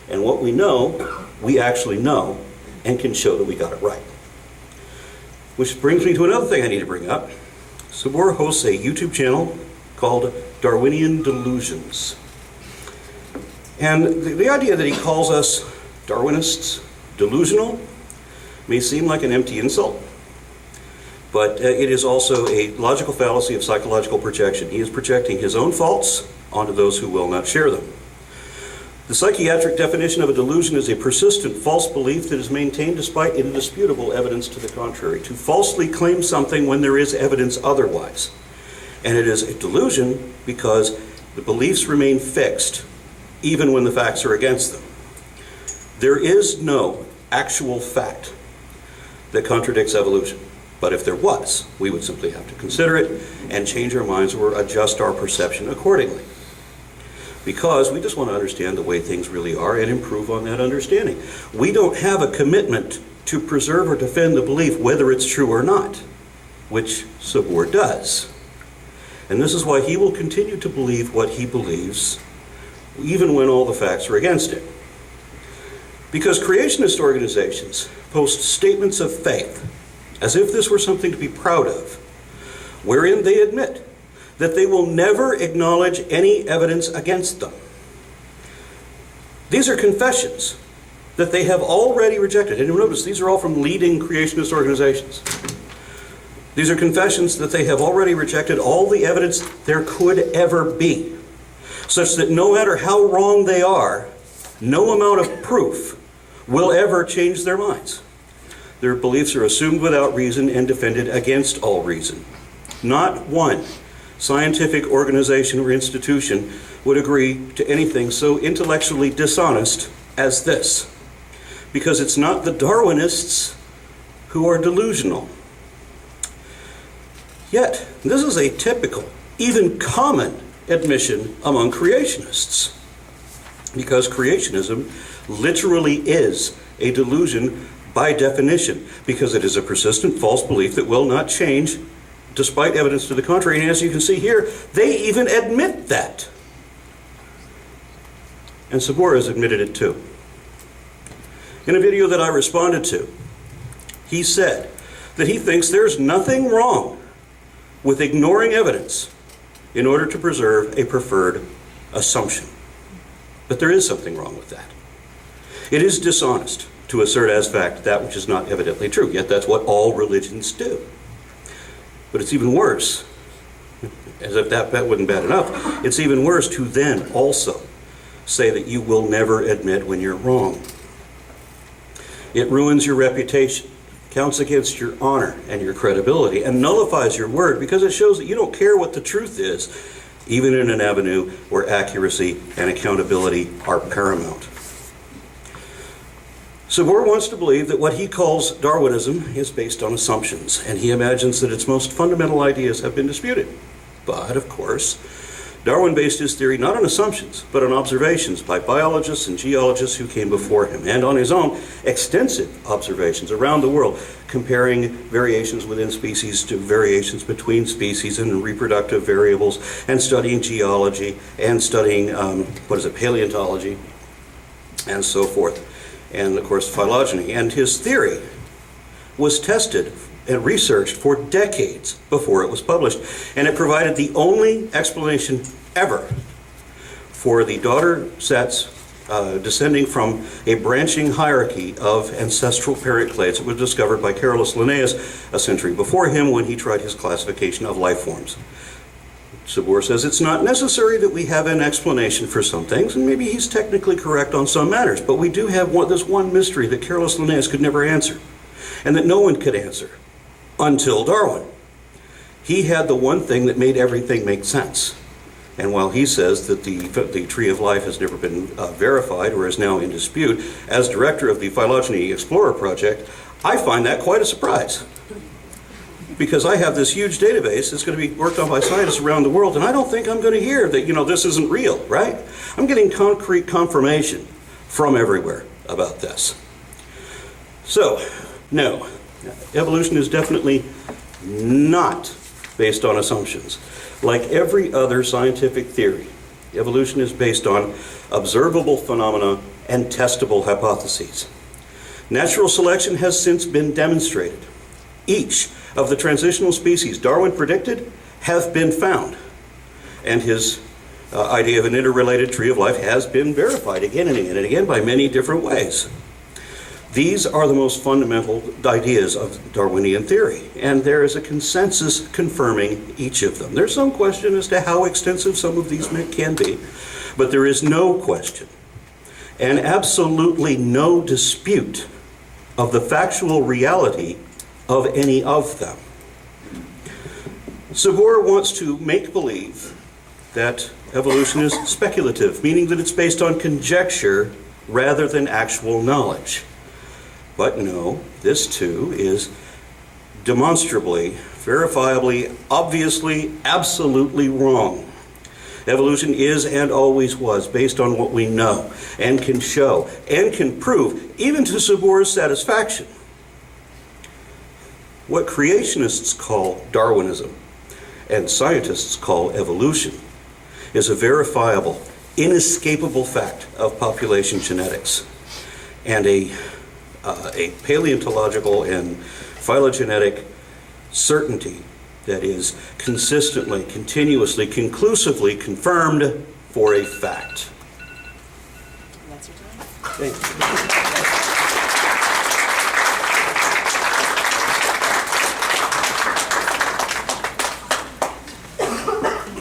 And what we know, we actually know, and can show that we got it right. Which brings me to another thing I need to bring up. Subboor hosts a YouTube channel called Darwinian Delusions. And the idea that he calls us Darwinists delusional may seem like an empty insult, but it is also a logical fallacy of psychological projection. He is projecting his own faults onto those who will not share them. The psychiatric definition of a delusion is a persistent false belief that is maintained despite indisputable evidence to the contrary. To falsely claim something when there is evidence otherwise. And it is a delusion because the beliefs remain fixed even when the facts are against them. There is no actual fact that contradicts evolution. But if there was, we would simply have to consider it and change our minds or adjust our perception accordingly. Because we just want to understand the way things really are and improve on that understanding. We don't have a commitment to preserve or defend the belief whether it's true or not, which Subboor does. And this is why he will continue to believe what he believes, even when all the facts are against it. Because creationist organizations post statements of faith, as if this were something to be proud of, wherein they admit that they will never acknowledge any evidence against them. These are confessions that they have already rejected. And you'll notice these are all from leading creationist organizations. These are confessions that they have already rejected all the evidence there could ever be, such that no matter how wrong they are, no amount of proof will ever change their minds. Their beliefs are assumed without reason and defended against all reason. Not one scientific organization or institution would agree to anything so intellectually dishonest as this, because it's not the Darwinists who are delusional. Yet, this is a typical, even common admission among creationists, because creationism literally is a delusion by definition, because it is a persistent false belief that will not change despite evidence to the contrary. And as you can see here, they even admit that. And Subboor has admitted it too. In a video that I responded to, he said that he thinks there's nothing wrong with ignoring evidence in order to preserve a preferred assumption. But there is something wrong with that. It is dishonest to assert as fact that which is not evidently true, yet that's what all religions do. But it's even worse, as if that wasn't bad enough, it's even worse to then also say that you will never admit when you're wrong. It ruins your reputation, counts against your honor and your credibility, and nullifies your word because it shows that you don't care what the truth is, even in an avenue where accuracy and accountability are paramount. Subboor wants to believe that what he calls Darwinism is based on assumptions, and he imagines that its most fundamental ideas have been disputed. But, of course, Darwin based his theory not on assumptions, but on observations by biologists and geologists who came before him, and on his own extensive observations around the world, comparing variations within species to variations between species and reproductive variables, and studying geology, and studying, paleontology, and so forth, and, of course, phylogeny. And his theory was tested and researched for decades before it was published. And it provided the only explanation ever for the daughter sets descending from a branching hierarchy of ancestral parent clades that was discovered by Carolus Linnaeus a century before him when he tried his classification of life forms. Subboor says it's not necessary that we have an explanation for some things, and maybe he's technically correct on some matters, but we do have this one mystery that Carolus Linnaeus could never answer, and that no one could answer. Until Darwin. He had the one thing that made everything make sense. And while he says that the tree of life has never been verified or is now in dispute, as director of the Phylogeny Explorer Project, I find that quite a surprise. Because I have this huge database that's going to be worked on by scientists around the world, and I don't think I'm going to hear that, this isn't real, right? I'm getting concrete confirmation from everywhere about this. So, no. Evolution is definitely not based on assumptions. Like every other scientific theory, evolution is based on observable phenomena and testable hypotheses. Natural selection has since been demonstrated. Each of the transitional species Darwin predicted have been found. And his idea of an interrelated tree of life has been verified again and again and again by many different ways. These are the most fundamental ideas of Darwinian theory, and there is a consensus confirming each of them. There's some question as to how extensive some of these can be, but there is no question and absolutely no dispute of the factual reality of any of them. Subboor wants to make believe that evolution is speculative, meaning that it's based on conjecture rather than actual knowledge. But no, this too is demonstrably, verifiably, obviously, absolutely wrong. Evolution is and always was based on what we know and can show and can prove, even to Subboor's satisfaction. What creationists call Darwinism and scientists call evolution is a verifiable, inescapable fact of population genetics, and a paleontological and phylogenetic certainty that is consistently, continuously, conclusively confirmed for a fact. That's your time. Thank you.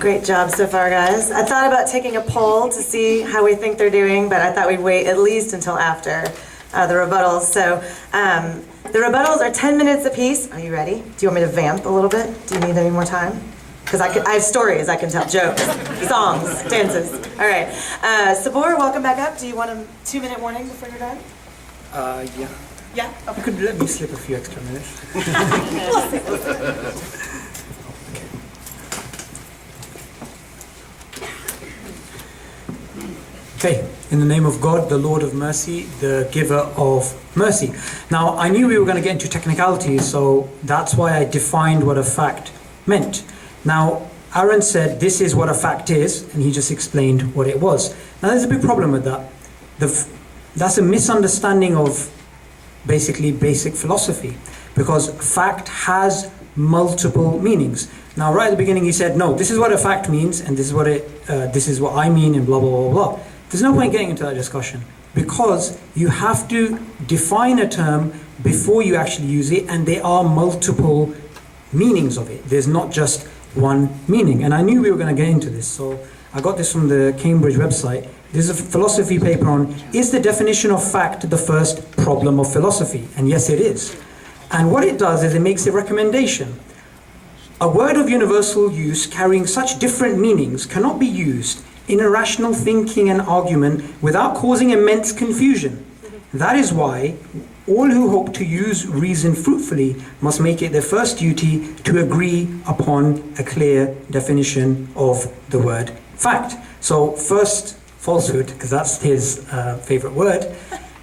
Great job so far, guys. I thought about taking a poll to see how we think they're doing, but I thought we'd wait at least until after the rebuttals. So the rebuttals are 10 minutes apiece. Are you ready? Do you want me to vamp a little bit? Do you need any more time? Because I have stories I can tell, jokes, songs, dances. All right. Sabor, welcome back up. Do you want a 2-minute warning before you're done? Yeah. Yeah? You could let me slip a few extra minutes. Okay, in the name of God, the Lord of mercy, the giver of mercy. Now, I knew we were going to get into technicalities, so that's why I defined what a fact meant. Now, Aaron said this is what a fact is, and he just explained what it was. Now, there's a big problem with that. That's a misunderstanding of basically basic philosophy, because fact has multiple meanings. Now, right at the beginning, he said, no, this is what a fact means, and this is what I mean, and blah, blah, blah, blah. There's no point getting into that discussion, because you have to define a term before you actually use it, and there are multiple meanings of it. There's not just one meaning. And I knew we were going to get into this, so I got this from the Cambridge website. There's a philosophy paper on, is the definition of fact the first problem of philosophy? And yes, it is. And what it does is it makes a recommendation. A word of universal use carrying such different meanings cannot be used in a rational thinking and argument without causing immense confusion. That is why all who hope to use reason fruitfully must make it their first duty to agree upon a clear definition of the word fact. So first falsehood, because that's his favorite word,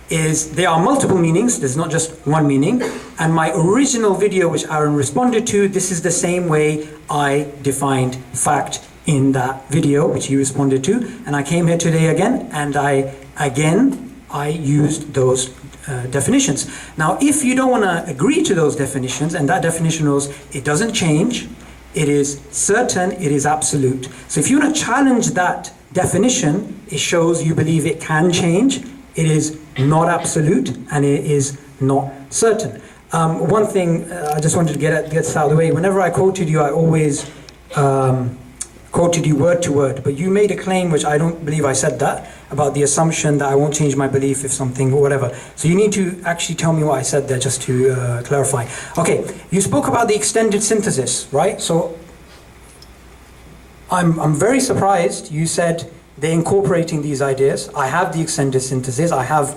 is there are multiple meanings, there's not just one meaning. And my original video, which Aaron responded to, this is the same way I defined fact in that video, which he responded to. And I came here today again, and I used those definitions. Now, if you don't want to agree to those definitions, and that definition was, it doesn't change, it is certain, it is absolute. So if you want to challenge that definition, it shows you believe it can change, it is not absolute, and it is not certain. One thing I just wanted to get this out of the way. Whenever I quoted you, I always quoted you word to word, but you made a claim, which I don't believe I said that, about the assumption that I won't change my belief if something or whatever. So you need to actually tell me what I said there, just to clarify. Okay, you spoke about the extended synthesis, right? So I'm very surprised you said they're incorporating these ideas. I have the extended synthesis. I'm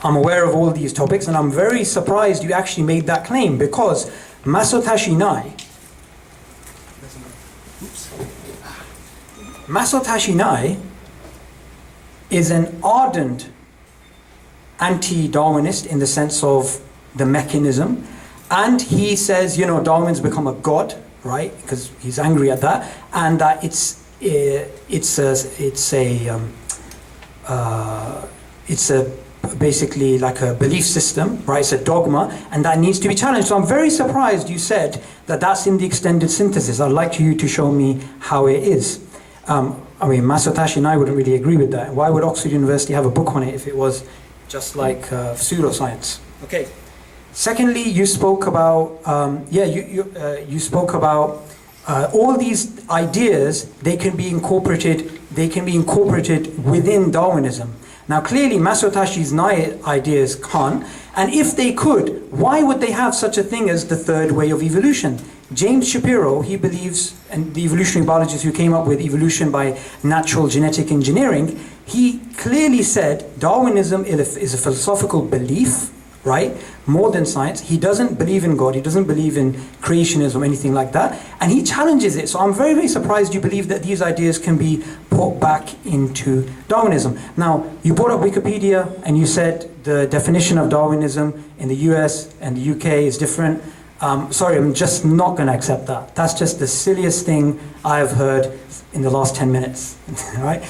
aware of all these topics, and I'm very surprised you actually made that claim, because Masayoshi Nai is an ardent anti-Darwinist in the sense of the mechanism, and he says, you know, Darwin's become a god, right? Because he's angry at that, and that it's basically like a belief system, right? It's a dogma, and that needs to be challenged. So I'm very surprised you said that that's in the extended synthesis. I'd like you to show me how it is. I mean, Masayoshi and I wouldn't really agree with that. Why would Oxford University have a book on it if it was just like pseudoscience? Okay. Secondly, you spoke about you spoke about all these ideas. They can be incorporated within Darwinism. Now, clearly, Masayoshi Nai's ideas can't. And if they could, why would they have such a thing as the third way of evolution? James Shapiro, he believes, and the evolutionary biologist who came up with evolution by natural genetic engineering, he clearly said Darwinism is a philosophical belief, right? More than science. He doesn't believe in God. He doesn't believe in creationism or anything like that. And he challenges it. So I'm very, very surprised you believe that these ideas can be put back into Darwinism. Now, you brought up Wikipedia and you said the definition of Darwinism in the US and the UK is different. Sorry, I'm just not going to accept that. That's just the silliest thing I have heard in the last 10 minutes, right?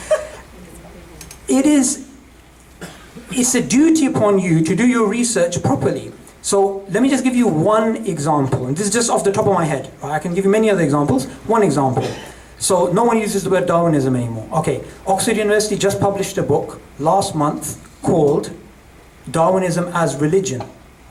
It's a duty upon you to do your research properly. So let me just give you one example, and this is just off the top of my head. Right? I can give you many other examples. One example. So no one uses the word Darwinism anymore. Okay, Oxford University just published a book last month called Darwinism as Religion,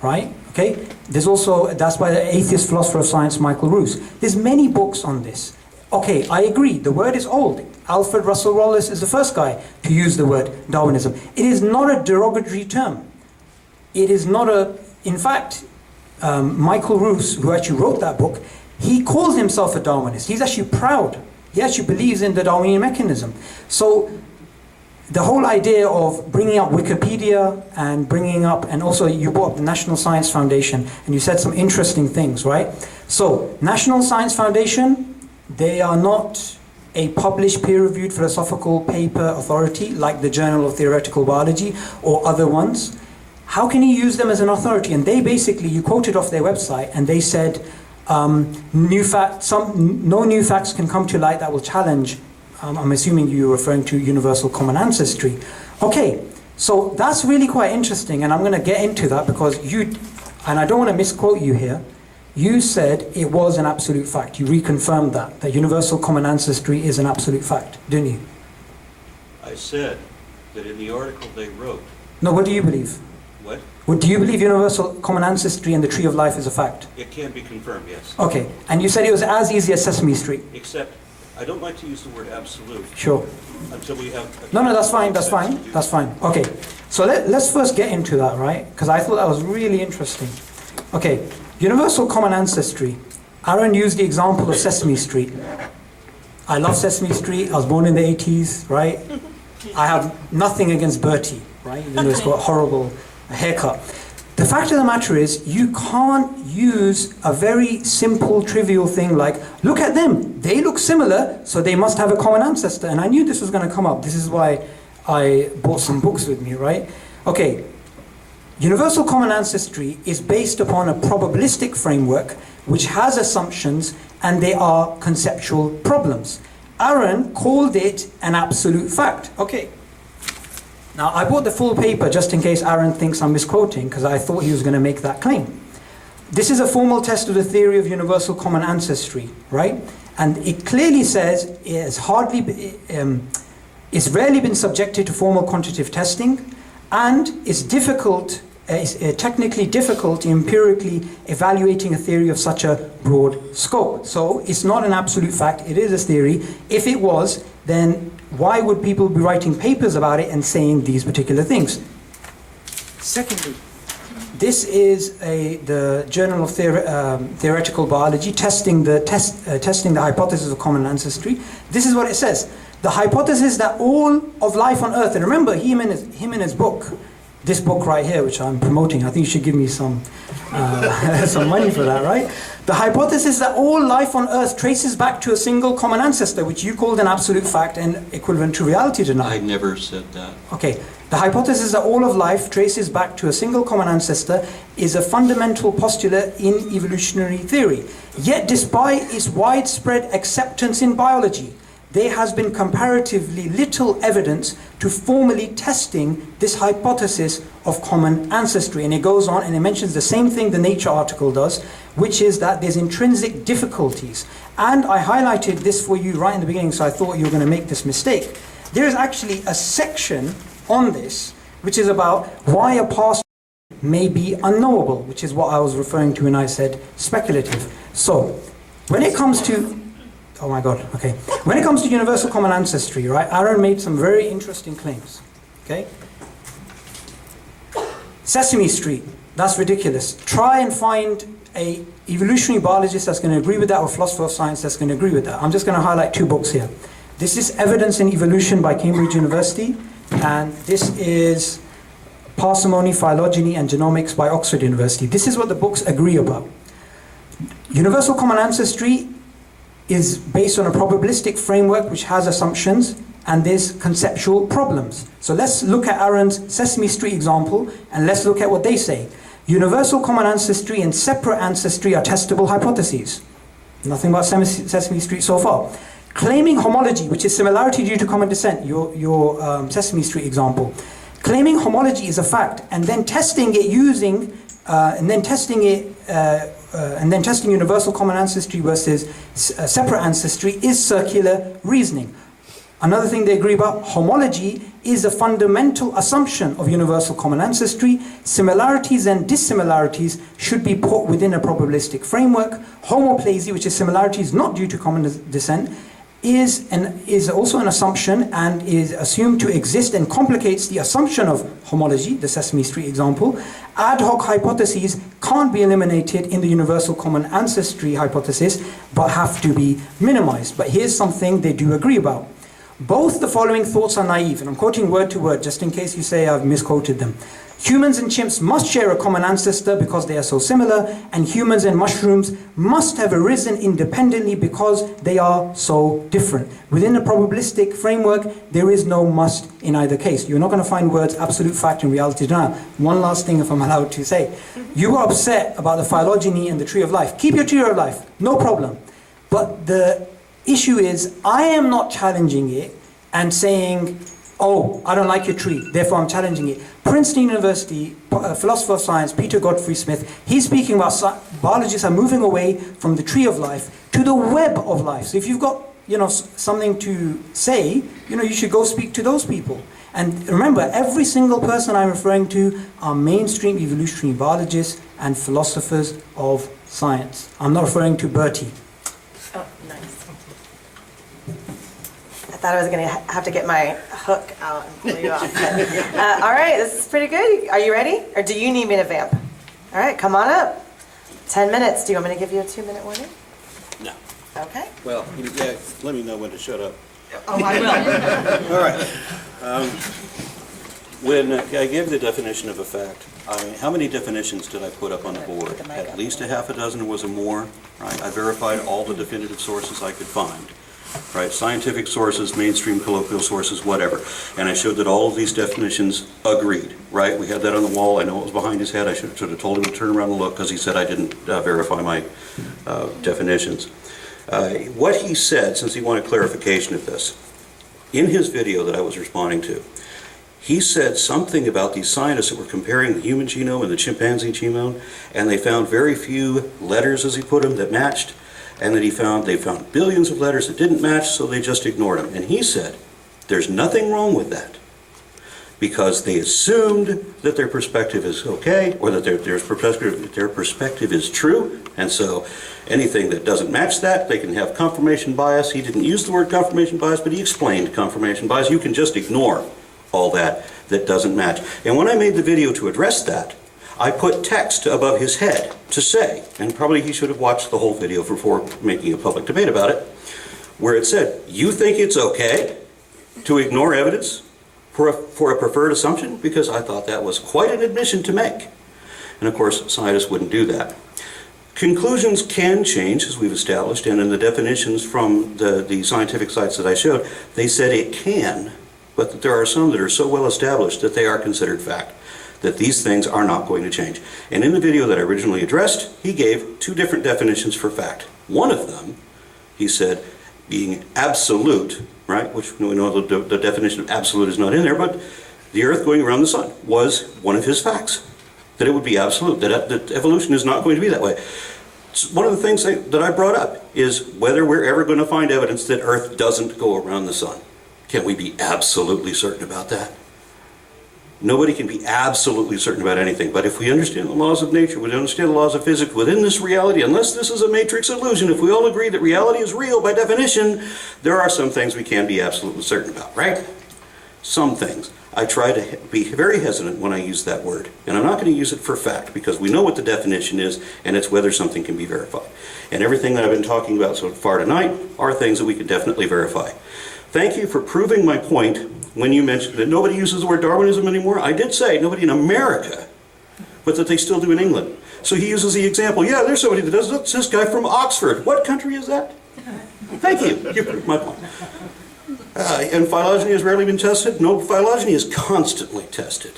right? Okay, there's also, that's by the atheist philosopher of science Michael Roos. There's many books on this. Okay, I agree, the word is old. Alfred Russel Wallace is the first guy to use the word Darwinism. It is not a derogatory term. It is not in fact, Michael Roos, who actually wrote that book, he calls himself a Darwinist. He's actually proud. He actually believes in the Darwinian mechanism. So the whole idea of bringing up Wikipedia and bringing up, and also you brought up the National Science Foundation, and you said some interesting things, right? So, National Science Foundation, they are not a published peer-reviewed philosophical paper authority like the Journal of Theoretical Biology or other ones. How can you use them as an authority? And they basically, you quoted off their website, and they said, no new facts can come to light that will challenge. I'm assuming you're referring to universal common ancestry. Okay, so that's really quite interesting, and I'm going to get into that because you, and I don't want to misquote you here, you said it was an absolute fact. You reconfirmed that universal common ancestry is an absolute fact, didn't you? I said that in the article they wrote. No, what do you believe? What? Do you believe universal common ancestry and the tree of life is a fact? It can be confirmed, yes. Okay, and you said it was as easy as Sesame Street? Except, I don't like to use the word absolute. Sure. Until we have... No, that's fine, that's fine, that's fine. Okay, so let's first get into that, right? Because I thought that was really interesting. Okay, universal common ancestry. Aaron used the example of Sesame Street. I love Sesame Street, I was born in the 80s, right? I have nothing against Bertie, right? Even though he's got a horrible haircut. The fact of the matter is, you can't use a very simple, trivial thing like, look at them, they look similar, so they must have a common ancestor. And I knew this was going to come up. This is why I brought some books with me, right? Okay, universal common ancestry is based upon a probabilistic framework which has assumptions and they are conceptual problems. Aaron called it an absolute fact. Okay. Now, I bought the full paper just in case Aaron thinks I'm misquoting, because I thought he was going to make that claim. This is a formal test of the theory of universal common ancestry, right? And it clearly says it's rarely been subjected to formal quantitative testing, and it's technically difficult empirically evaluating a theory of such a broad scope. So it's not an absolute fact, it is a theory. If it was, then why would people be writing papers about it and saying these particular things? Secondly, this is the Journal of Theoretical Biology testing the hypothesis of common ancestry. This is what it says. The hypothesis that all of life on Earth, and remember him in his book, this book right here, which I'm promoting, I think you should give me some some money for that, right? The hypothesis that all life on Earth traces back to a single common ancestor, which you called an absolute fact and equivalent to reality tonight. I never said that. Okay. The hypothesis that all of life traces back to a single common ancestor is a fundamental postulate in evolutionary theory. Yet, despite its widespread acceptance in biology, there has been comparatively little evidence to formally testing this hypothesis of common ancestry. And it goes on and it mentions the same thing the Nature article does, which is that there's intrinsic difficulties. And I highlighted this for you right in the beginning, so I thought you were going to make this mistake. There is actually a section on this, which is about why a past may be unknowable, which is what I was referring to when I said speculative. So, when it comes to oh my God, okay. When it comes to universal common ancestry, right, Aaron made some very interesting claims, okay? Sesame Street, that's ridiculous. Try and find a evolutionary biologist that's going to agree with that, or philosopher of science that's going to agree with that. I'm just going to highlight two books here. This is Evidence in Evolution by Cambridge University, and this is Parsimony, Phylogeny and Genomics by Oxford University. This is what the books agree about. Universal common ancestry is based on a probabilistic framework which has assumptions, and there's conceptual problems. So let's look at Aron's Sesame Street example, and let's look at what they say. Universal common ancestry and separate ancestry are testable hypotheses. Nothing about Sesame Street so far. Claiming homology, which is similarity due to common descent, your Sesame Street example. Claiming homology is a fact, and then testing it using, and then testing universal common ancestry versus separate ancestry is circular reasoning. Another thing they agree about, homology is a fundamental assumption of universal common ancestry. Similarities and dissimilarities should be put within a probabilistic framework. Homoplazy, which is similarities not due to common descent, is also an assumption and is assumed to exist and complicates the assumption of homology, the Sesame Street example. Ad hoc hypotheses can't be eliminated in the universal common ancestry hypothesis, but have to be minimized. But here's something they do agree about. Both the following thoughts are naive, and I'm quoting word to word just in case you say I've misquoted them. Humans and chimps must share a common ancestor because they are so similar, and humans and mushrooms must have arisen independently because they are so different. Within a probabilistic framework, there is no must in either case. You're not going to find words absolute fact and reality denial. One last thing, if I'm allowed to say. You are upset about the phylogeny and the tree of life. Keep your tree of life, no problem. But the issue is, I am not challenging it and saying, oh, I don't like your tree, therefore I'm challenging it. Princeton University, philosopher of science, Peter Godfrey Smith, he's speaking about biologists are moving away from the tree of life to the web of life. So if you've got, something to say, you should go speak to those people. And remember, every single person I'm referring to are mainstream evolutionary biologists and philosophers of science. I'm not referring to Bertie. Oh, nice. I thought I was going to have to get my hook out and pull you off. But, all right, this is pretty good. Are you ready? Or do you need me to vamp? All right, come on up. 10 minutes. Do you want me to give you a 2-minute warning? No. Okay. Well, yeah, let me know when to shut up. Oh, I will. All right. When I gave the definition of a fact, how many definitions did I put up on the board? At least a half a dozen, or was it more? Right. I verified all the definitive sources I could find. Right, scientific sources, mainstream colloquial sources, whatever. And I showed that all of these definitions agreed, right? We had that on the wall. I know it was behind his head. I should have told him to turn around and look because he said I didn't verify my definitions. What he said, since he wanted clarification of this, in his video that I was responding to, he said something about these scientists that were comparing the human genome and the chimpanzee genome, and they found very few letters, as he put them, that matched. And then they found billions of letters that didn't match, so they just ignored them. And he said, there's nothing wrong with that, because they assumed that their perspective is okay, or that their perspective is true, and so anything that doesn't match that, they can have confirmation bias. He didn't use the word confirmation bias, but he explained confirmation bias. You can just ignore all that doesn't match. And when I made the video to address that, I put text above his head to say, and probably he should have watched the whole video before making a public debate about it, where it said, you think it's okay to ignore evidence for a preferred assumption? Because I thought that was quite an admission to make. And of course, scientists wouldn't do that. Conclusions can change, as we've established, and in the definitions from the scientific sites that I showed, they said it can, but that there are some that are so well established that they are considered fact, that these things are not going to change. And in the video that I originally addressed, he gave 2 different definitions for fact. One of them, he said, being absolute, right, which we know the definition of absolute is not in there, but the Earth going around the sun was one of his facts, that it would be absolute, that evolution is not going to be that way. One of the things that I brought up is whether we're ever going to find evidence that Earth doesn't go around the sun. Can we be absolutely certain about that? Nobody can be absolutely certain about anything, but if we understand the laws of nature, we understand the laws of physics within this reality, unless this is a matrix illusion, if we all agree that reality is real by definition, there are some things we can be absolutely certain about, right? Some things. I try to be very hesitant when I use that word, and I'm not going to use it for fact, because we know what the definition is, and it's whether something can be verified. And everything that I've been talking about so far tonight are things that we can definitely verify. Thank you for proving my point when you mentioned that nobody uses the word Darwinism anymore, I did say nobody in America, but that they still do in England. So he uses the example, yeah, there's somebody that does it. It's this guy from Oxford. What country is that? Thank you. You proved my point. And phylogeny has rarely been tested? No, phylogeny is constantly tested.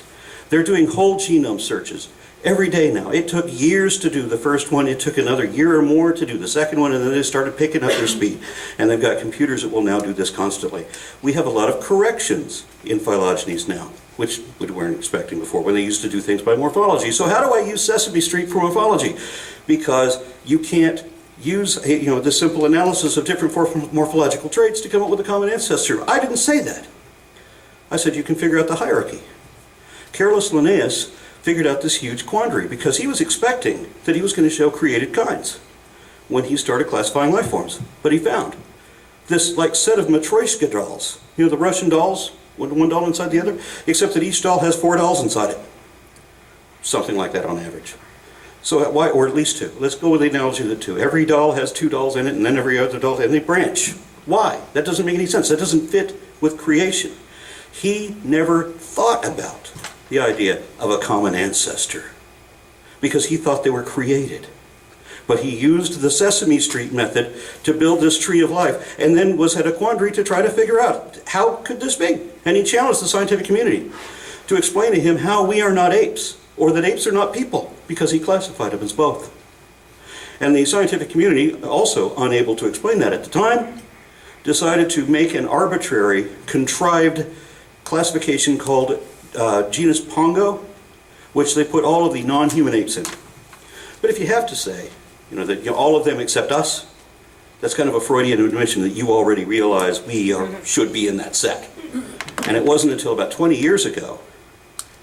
They're doing whole genome searches every day now. It took years to do the first one. It took another year or more to do the second one, and then they started picking up their speed. And they've got computers that will now do this constantly. We have a lot of corrections in phylogenies now, which we weren't expecting before when they used to do things by morphology. So how do I use Sesame Street for morphology? Because you can't use the simple analysis of different morphological traits to come up with a common ancestor. I didn't say that. I said you can figure out the hierarchy. Carolus Linnaeus figured out this huge quandary because he was expecting that he was going to show created kinds when he started classifying life forms. But he found this set of Matryoshka dolls, the Russian dolls, one doll inside the other, except that each doll has 4 dolls inside it. Something like that on average. So why, or at least 2. Let's go with the analogy of the 2. Every doll has 2 dolls in it, and then every other doll, and they branch. Why? That doesn't make any sense. That doesn't fit with creation. He never thought about the idea of a common ancestor because he thought they were created. But he used the Sesame Street method to build this tree of life, and then was at a quandary to try to figure out how could this be? And he challenged the scientific community to explain to him how we are not apes, or that apes are not people, because he classified them as both. And the scientific community, also unable to explain that at the time, decided to make an arbitrary, contrived classification called genus Pongo, which they put all of the non-human apes in. But if you have to say, that all of them except us, that's kind of a Freudian admission that you already realize we should be in that set. And it wasn't until about 20 years ago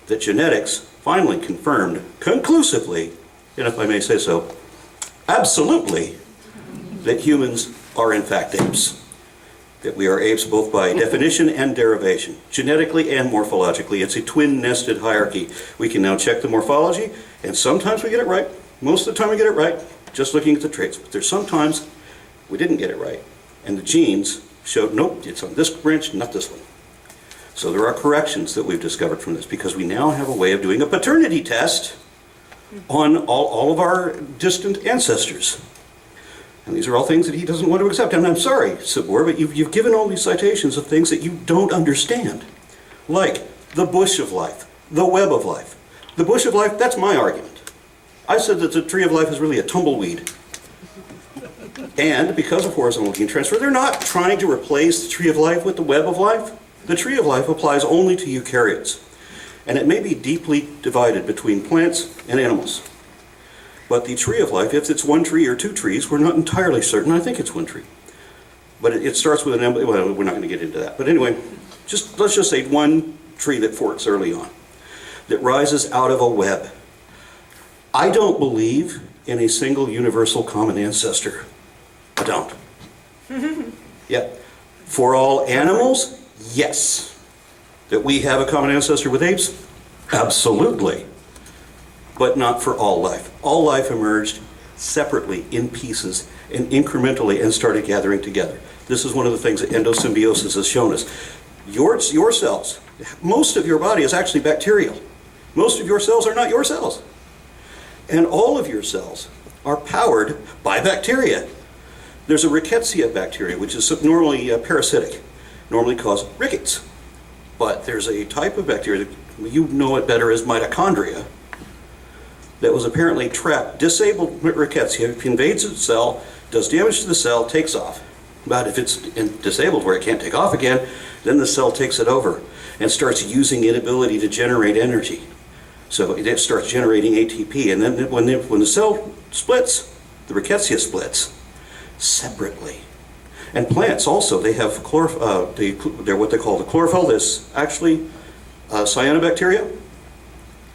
that genetics finally confirmed conclusively, and if I may say so, absolutely, that humans are in fact apes. That we are apes both by definition and derivation, genetically and morphologically. It's a twin-nested hierarchy. We can now check the morphology, and sometimes we get it right. Most of the time we get it right, just looking at the traits. But there's sometimes we didn't get it right, and the genes showed, nope, it's on this branch, not this one. So there are corrections that we've discovered from this, because we now have a way of doing a paternity test on all of our distant ancestors. And these are all things that he doesn't want to accept. And I'm sorry, Subboor, but you've given all these citations of things that you don't understand. Like the bush of life, the web of life. The bush of life, that's my argument. I said that the tree of life is really a tumbleweed. And because of horizontal gene transfer, they're not trying to replace the tree of life with the web of life. The tree of life applies only to eukaryotes. And it may be deeply divided between plants and animals. But the tree of life, if it's one tree or 2 trees, we're not entirely certain. I think it's 1 tree. But it starts with an embryo. Well, we're not going to get into that. But anyway, let's just say 1 tree that forks early on, that rises out of a web. I don't believe in a single universal common ancestor. I don't. Yeah. For all animals, yes. That we have a common ancestor with apes? Absolutely. But not for all life. All life emerged separately, in pieces, and incrementally, and started gathering together. This is one of the things that endosymbiosis has shown us. Your cells, most of your body is actually bacterial. Most of your cells are not your cells. And all of your cells are powered by bacteria. There's a rickettsia bacteria, which is normally parasitic, normally cause rickets. But there's a type of bacteria, that you know it better as mitochondria, that was apparently trapped, disabled rickettsia, invades the cell, does damage to the cell, takes off. But if it's disabled where it can't take off again, then the cell takes it over and starts using its ability to generate energy. So it starts generating ATP, and then when the cell splits, the rickettsia splits separately. And plants also, they have they're what they call the chlorophyll. This actually cyanobacteria.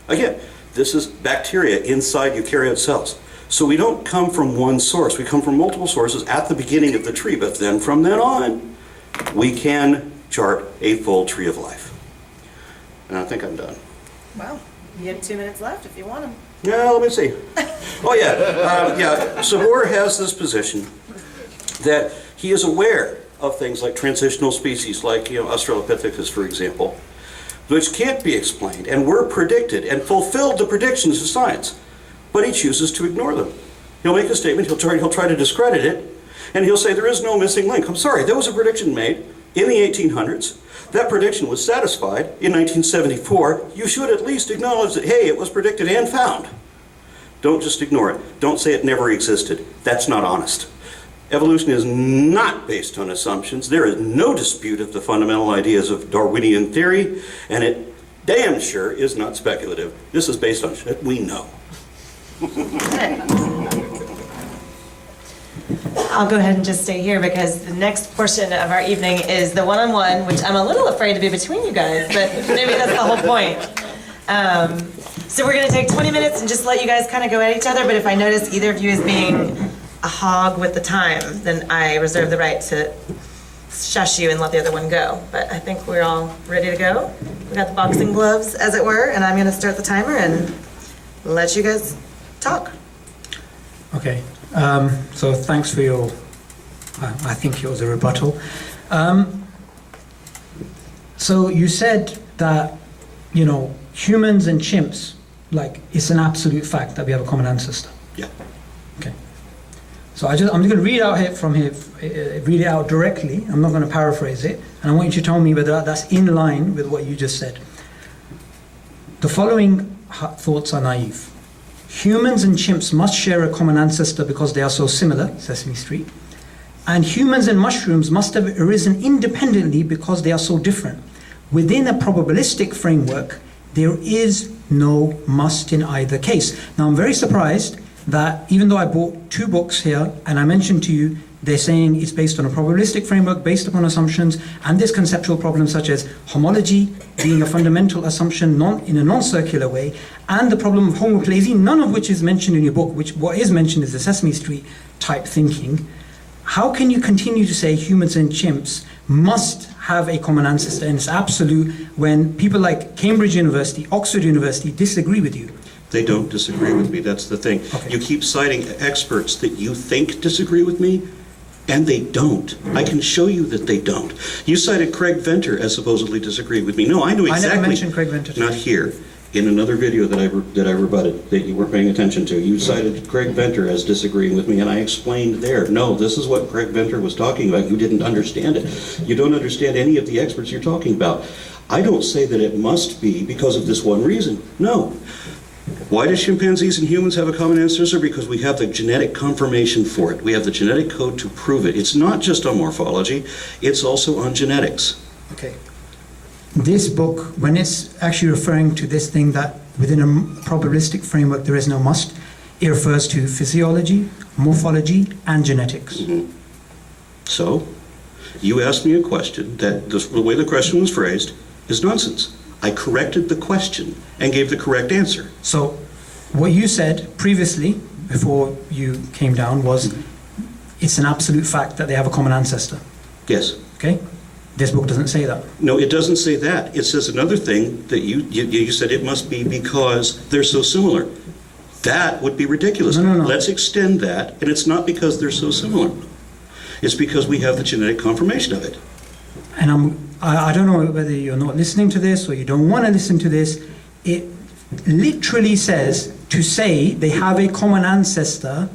Again, this is bacteria inside eukaryote cells. So we don't come from one source. We come from multiple sources at the beginning of the tree, but then from then on, we can chart a full tree of life. And I think I'm done. Wow. You have 2 minutes left if you want them. Yeah, let me see. Oh yeah, Sabor has this position that he is aware of things like transitional species, like Australopithecus, for example, which can't be explained and were predicted and fulfilled the predictions of science, but he chooses to ignore them. He'll make a statement, he'll try to discredit it, and he'll say there is no missing link. I'm sorry, there was a prediction made in the 1800s. That prediction was satisfied in 1974. You should at least acknowledge that, hey, it was predicted and found. Don't just ignore it. Don't say it never existed. That's not honest. Evolution is not based on assumptions. There is no dispute of the fundamental ideas of Darwinian theory, and it damn sure is not speculative. This is based on shit we know. I'll go ahead and just stay here because the next portion of our evening is the one-on-one, which I'm a little afraid to be between you guys, but maybe that's the whole point. So we're going to take 20 minutes and just let you guys kind of go at each other, but if I notice either of you is being a hog with the time, then I reserve the right to shush you and let the other one go. But I think we're all ready to go. We got the boxing gloves, as it were, and I'm going to start the timer and let you guys talk. Okay. So thanks for your, I think it was a rebuttal. So you said that, humans and chimps, like, it's an absolute fact that we have a common ancestor. Yeah. Okay. So I'm just going to read out read it out directly. I'm not going to paraphrase it. And I want you to tell me whether that's in line with what you just said. The following thoughts are naive. Humans and chimps must share a common ancestor because they are so similar, Sesame Street. And humans and mushrooms must have arisen independently because they are so different. Within a probabilistic framework, there is no must in either case. Now, I'm very surprised that even though I bought 2 books here, and I mentioned to you, they're saying it's based on a probabilistic framework, based upon assumptions, and there's conceptual problems such as homology being a fundamental assumption in a non-circular way, and the problem of homoplazy, none of which is mentioned in your book, which what is mentioned is the Sesame Street type thinking. How can you continue to say humans and chimps must have a common ancestor and it's absolute when people like Cambridge University, Oxford University disagree with you? They don't disagree with me. That's the thing. Okay. You keep citing experts that you think disagree with me, and they don't. I can show you that they don't. You cited Craig Venter as supposedly disagreeing with me. No, I knew exactly. I never mentioned Craig Venter. Not here. In another video that I rebutted that you weren't paying attention to, you cited Craig Venter as disagreeing with me, and I explained there. No, this is what Craig Venter was talking about. You didn't understand it. You don't understand any of the experts you're talking about. I don't say that it must be because of this one reason. No. Why do chimpanzees and humans have a common ancestor? Because we have the genetic confirmation for it. We have the genetic code to prove it. It's not just on morphology, it's also on genetics. Okay. This book, when it's actually referring to this thing that within a probabilistic framework there is no must, it refers to physiology, morphology, and genetics. Mm-hmm. So, you asked me a question that the way the question was phrased is nonsense. I corrected the question and gave the correct answer. So, what you said previously, before you came down, was it's an absolute fact that they have a common ancestor. Yes. Okay? This book doesn't say that. No, it doesn't say that. It says another thing that you said it must be because they're so similar. That would be ridiculous. No. Let's extend that, and it's not because they're so similar. It's because we have the genetic confirmation of it. And I don't know whether you're not listening to this or you don't want to listen to this. It literally says to say they have a common ancestor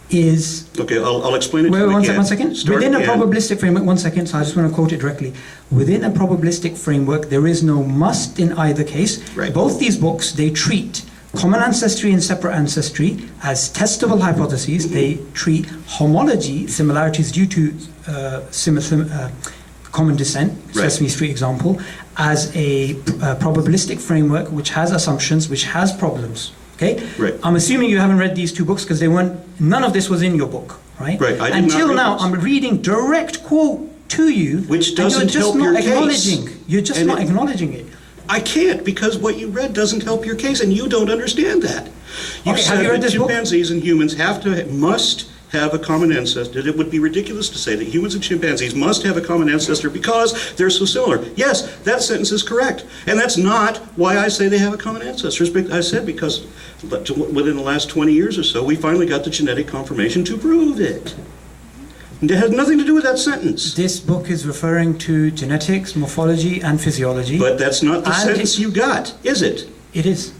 is... Okay, I'll explain it to you Wait, again. one second. Start Within again. a probabilistic framework, one second, so I just want to quote it directly. Within a probabilistic framework, there is no must in either case. Right. Both these books, they treat common ancestry and separate ancestry as testable hypotheses. They treat homology, similarities due to common descent, Right. Sesame Street example, as a probabilistic framework which has assumptions, which has problems. Okay? Right. I'm assuming you haven't read these 2 books because none of this was in your book, right? Right, I did not Until read now, this. I'm reading direct quote to you, Which and doesn't you're just help not your case. acknowledging. You're just And not it- acknowledging it. I can't, because what you read doesn't help your case, and you don't understand that. You Okay, said have you read that this book? chimpanzees and humans must have a common ancestor. It would be ridiculous to say that humans and chimpanzees must have a common ancestor because they're so similar. Yes, that sentence is correct. And that's not why I say they have a common ancestor. I said because within the last 20 years or so, we finally got the genetic confirmation to prove it. It has nothing to do with that sentence. This book is referring to genetics, morphology, and physiology. But that's not the And sentence you got, is it? It is.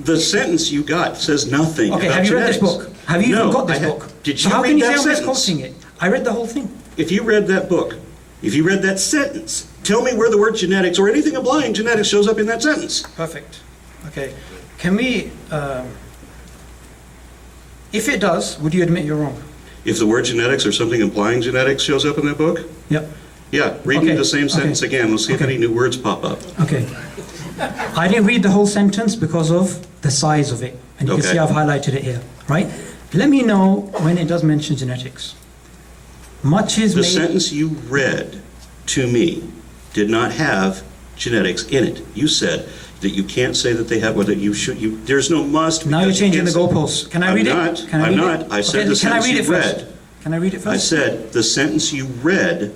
The sentence you got says nothing Okay, about have you read genetics. this book? Have you even got this book? Did So you how read can you that say I'm sentence? misquoting it? I read the whole thing. If you read that book, if you read that sentence, tell me where the word genetics or anything applying genetics shows up in that sentence. Perfect. Okay. Can we, if it does, would you admit you're wrong? If the word genetics or something implying genetics shows up in that book, Yep. yeah, read me Okay, the same sentence okay, again. Let's see if okay. any new words pop up. Okay. I didn't read the whole sentence because of the size of it. And you can Okay. see I've highlighted it here, right? Let me know when it does mention genetics. Much is The made... sentence you read to me did not have genetics in it. You said that you can't say that they have, or that you should, there's no must. Now you're because you changing the can't say- goalposts. Can I I'm read not. it? Can I I'm read not. it? I said the Can I sentence read you it first? read. Can I read it first? I said the sentence you read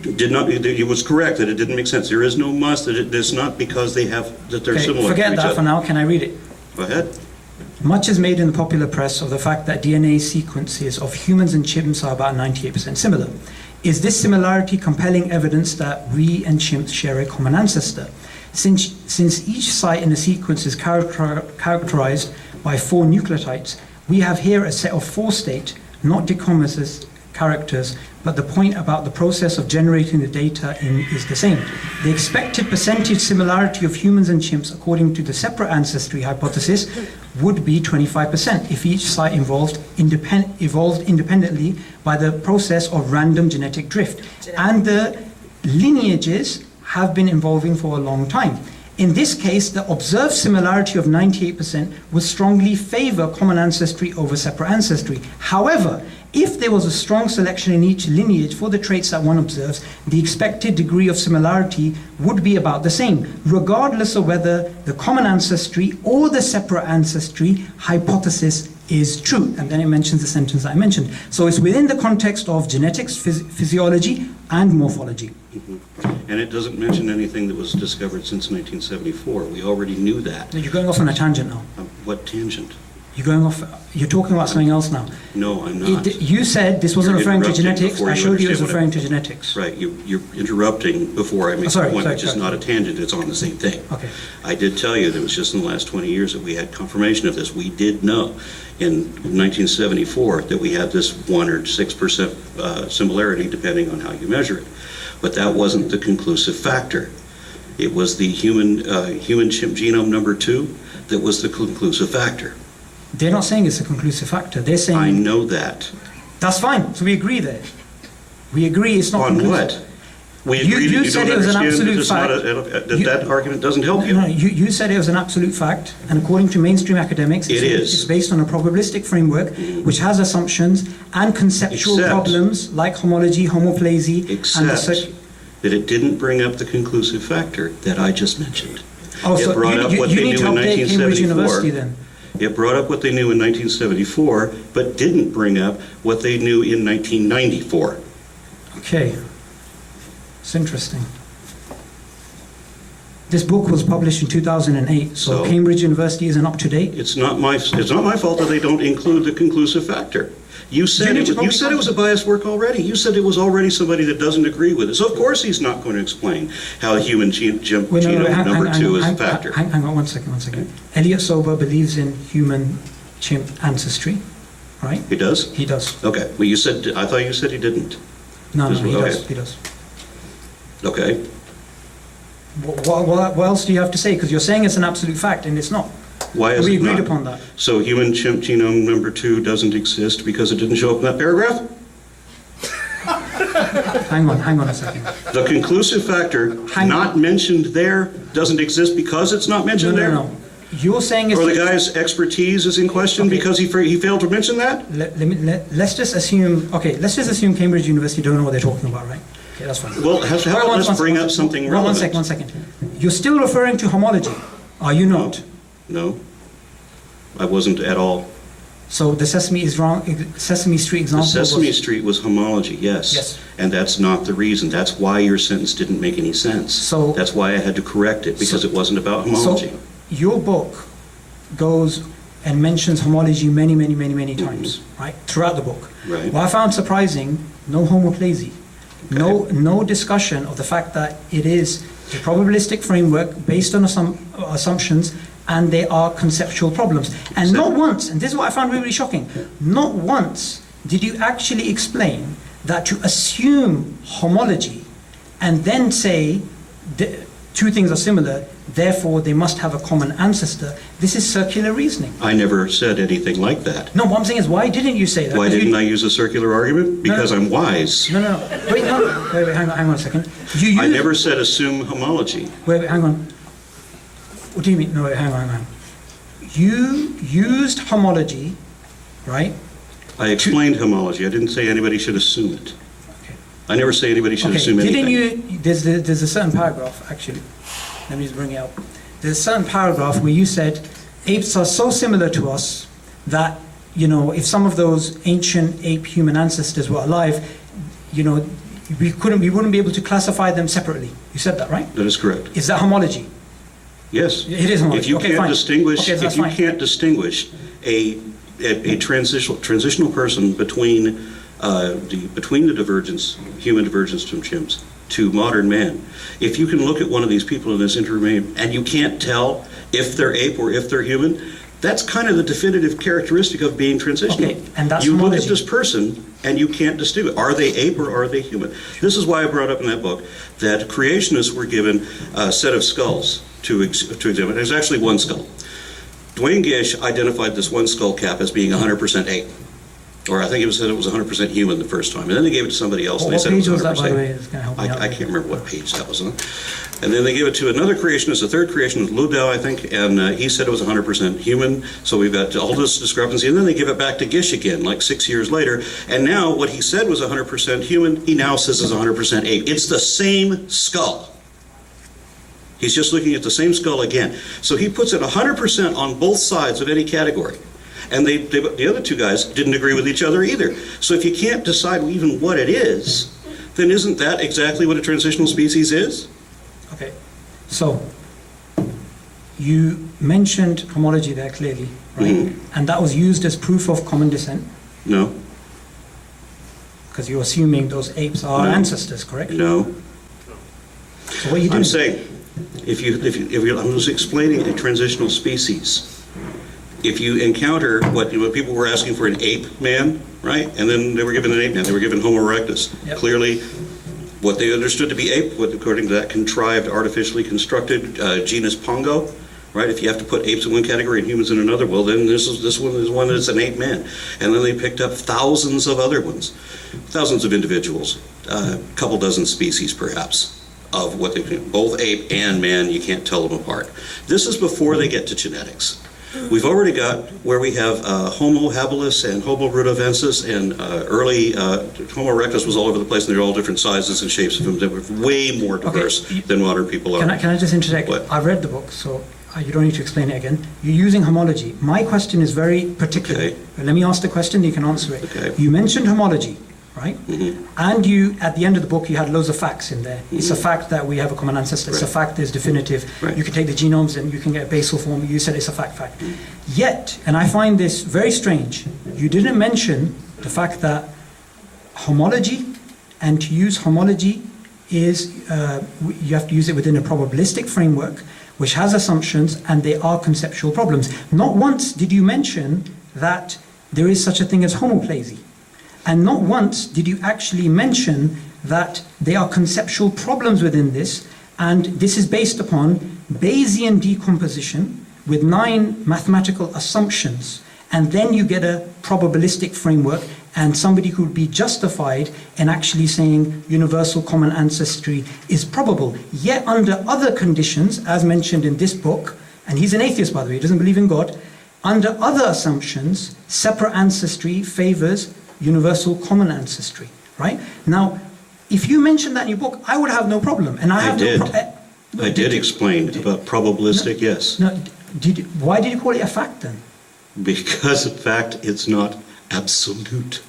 did not, it was correct, that it didn't make sense. There is no must, that it's not because they have, that they're Okay, similar to forget each that other. for now. Can I read it? Go ahead. Much is made in the popular press of the fact that DNA sequences of humans and chimps are about 98% similar. Is this similarity compelling evidence that we and chimps share a common ancestor? Since each site in the sequence is characterized by 4 nucleotides, we have here a set of 4 state, not decombinous characters, but the point about the process of generating the data is the same. The expected percentage similarity of humans and chimps, according to the separate ancestry hypothesis, would be 25% if each site evolved independently by the process of random genetic drift. And the lineages have been evolving for a long time. In this case, the observed similarity of 98% would strongly favor common ancestry over separate ancestry. However, if there was a strong selection in each lineage for the traits that one observes, the expected degree of similarity would be about the same, regardless of whether the common ancestry or the separate ancestry hypothesis is true. And then it mentions the sentence that I mentioned. So it's within the context of genetics, physiology, and morphology. And it doesn't mention anything that was discovered since 1974. We already knew that. You're going off on a tangent now. What tangent? You're talking about something else now. No, I'm not. You said this wasn't You're referring to interrupting genetics. before I you showed you it was understand what referring to genetics. Right, you're interrupting before I make Sorry, the point, sorry, which is sorry. not a tangent, it's on the same thing. Okay. I did tell you that it was just in the last 20 years that we had confirmation of this. We did know in 1974 that we had this 1 or 6% similarity, depending on how you measure it. But that wasn't the conclusive factor. It was the human chimp genome number 2 that was the conclusive factor. They're not saying it's a conclusive factor. They're saying... I know that. That's fine. So we agree there. We agree it's not On conclusive. what? We You- agree you that you said don't it was an understand that absolute it's not fact. that argument doesn't help you. No, you said it was an absolute fact, and according to mainstream academics, It is. It's based on a probabilistic framework which has assumptions and conceptual Except- problems like homology, homoplasy, and the Except that it didn't bring up the conclusive factor that I just mentioned. Oh, so It brought up what you they need to knew in update Cambridge 1974. University then. It brought up what they knew in 1974, but didn't bring up what they knew in 1994. Okay. It's interesting. This book was published in 2008, so So? Cambridge University isn't up to date. It's not my fault that they don't include the conclusive factor. You said need to it was a biased work already. You said it was already somebody that doesn't agree with it. So of course he's not going to explain how human genome number 2 is a factor. Hang on one second. Elliot Sober believes in human chimp ancestry, right? He does? He does. Okay. Well, I thought you said he didn't. No, Does- he okay. does. He does. Okay. What else do you have to say? Because you're saying it's an absolute fact, and it's not. Why is We it not? agreed upon that. So human chimp genome number 2 doesn't exist because it didn't show up in that paragraph? Hang on a second. The conclusive factor Hang on. not mentioned there doesn't exist because it's not mentioned there? No. You're saying it's... Or the guy's expertise is in question Okay. because he failed to mention that? Let's just assume Cambridge University don't know what they're talking about, right? Okay, that's fine. Well, let's bring up something relevant. One second. You're still referring to homology, are you not? No, I wasn't at all. So the Sesame Street The example Sesame was... Street was homology, yes. Yes. And that's not the reason. That's why your sentence didn't make any sense. So- That's why I had to correct it, because So- it wasn't about homology. So your book goes and mentions homology many, many, many, many times, right, throughout the book. Right. What I found surprising, no homoplazy, no discussion of the fact that it is a probabilistic framework based on assumptions, and they are conceptual problems. And not once, and this is what I found really, really shocking, not once did you actually explain that to assume homology and then say the two things are similar, therefore they must have a common ancestor. This is circular reasoning. I never said anything like that. No, what I'm saying is, why didn't you say that? Why didn't I use a circular argument? Because I'm wise. No. Wait, hang on a second. I never said assume homology. Wait, hang on. What do you mean? No, wait, hang on. You used homology, right? I explained homology. I didn't say anybody should assume it. Okay. I never say anybody should Okay, assume anything. didn't you, there's a certain paragraph, actually, let me just bring it up. There's a certain paragraph where you said, apes are so similar to us that, you know, if some of those ancient ape human ancestors were alive, you know, we wouldn't be able to classify them separately. You said that, right? That is correct. Is that homology? Yes. It is homology. If you Okay, can't fine. distinguish, Okay, that's if you fine. can't distinguish a transitional person between the divergence, human divergence from chimps, to modern man, if you can look at one of these people in this interremain and you can't tell if they're ape or if they're human, that's kind of the definitive characteristic of being transitional. Okay, and that's you look homology. at this person and you can't distinguish. Are they ape or are they human? This is why I brought up in that book that creationists were given a set of skulls to examine. There's actually one skull. Dwayne Gish identified this one skull cap as being 100% ape. Or I think it said it was 100% human the first time. And then they gave it to somebody else and they What said it page was was 100%. that, by the way? It's gonna help me out. I can't remember what page that was on. And then they gave it to another creationist, a third creationist, Ludau, I think, and he said it was 100% human. So we've got all this discrepancy. And then they give it back to Gish again, like 6 years later. And now what he said was 100% human, he now says is 100% ape. It's the same skull. He's just looking at the same skull again. So he puts it 100% on both sides of any category. And the other two guys didn't agree with each other either. So if you can't decide even what it is, then isn't that exactly what a transitional species is? Okay, so you mentioned homology there clearly, right? And that was used as proof of common descent, No. because you're assuming those apes are No. ancestors, correct? No. So what you doing? I'm saying, I'm just explaining a transitional species. If you encounter what people were asking for, an ape man, right? And then they were given an ape man, they were given Homo erectus. Yep. Clearly, what they understood to be ape, what according to that contrived, artificially constructed genus Pongo, right? If you have to put apes in one category and humans in another, well then this one is one that's an ape man. And then they picked up thousands of other ones, thousands of individuals, a couple dozen species perhaps, of what they both ape and man, you can't tell them apart. This is before they get to genetics. We've already got where we have Homo habilis and Homo rudolfensis, and early Homo erectus was all over the place, and they're all different sizes and shapes of them that were way more diverse than modern people are. Can I just interject? What? I read the book, so you don't need to explain it again. You're using homology. My question is very particular. Okay. Let me ask the question, you can answer it. Okay. You mentioned homology, right? And you, at the end of the book, you had loads of facts in there. It's a fact that we have a common ancestor. It's a Right. fact there's definitive. Right. You can take the genomes and you can get a basal form. You said it's a fact. Yet, and I find this very strange, you didn't mention the fact that homology, and to use homology is, you have to use it within a probabilistic framework, which has assumptions, and they are conceptual problems. Not once did you mention that there is such a thing as homoplazy. And not once did you actually mention that there are conceptual problems within this, and this is based upon Bayesian decomposition with 9 mathematical assumptions, and then you get a probabilistic framework, and somebody who would be justified in actually saying universal common ancestry is probable. Yet under other conditions, as mentioned in this book, and he's an atheist by the way, he doesn't believe in God, under other assumptions, separate ancestry favors universal common ancestry, right? Now, if you mentioned that in your book, I would have no problem, and I have did. no I did explain about probabilistic, yes. No, why did you call it a fact then? Because in fact, it's not absolute.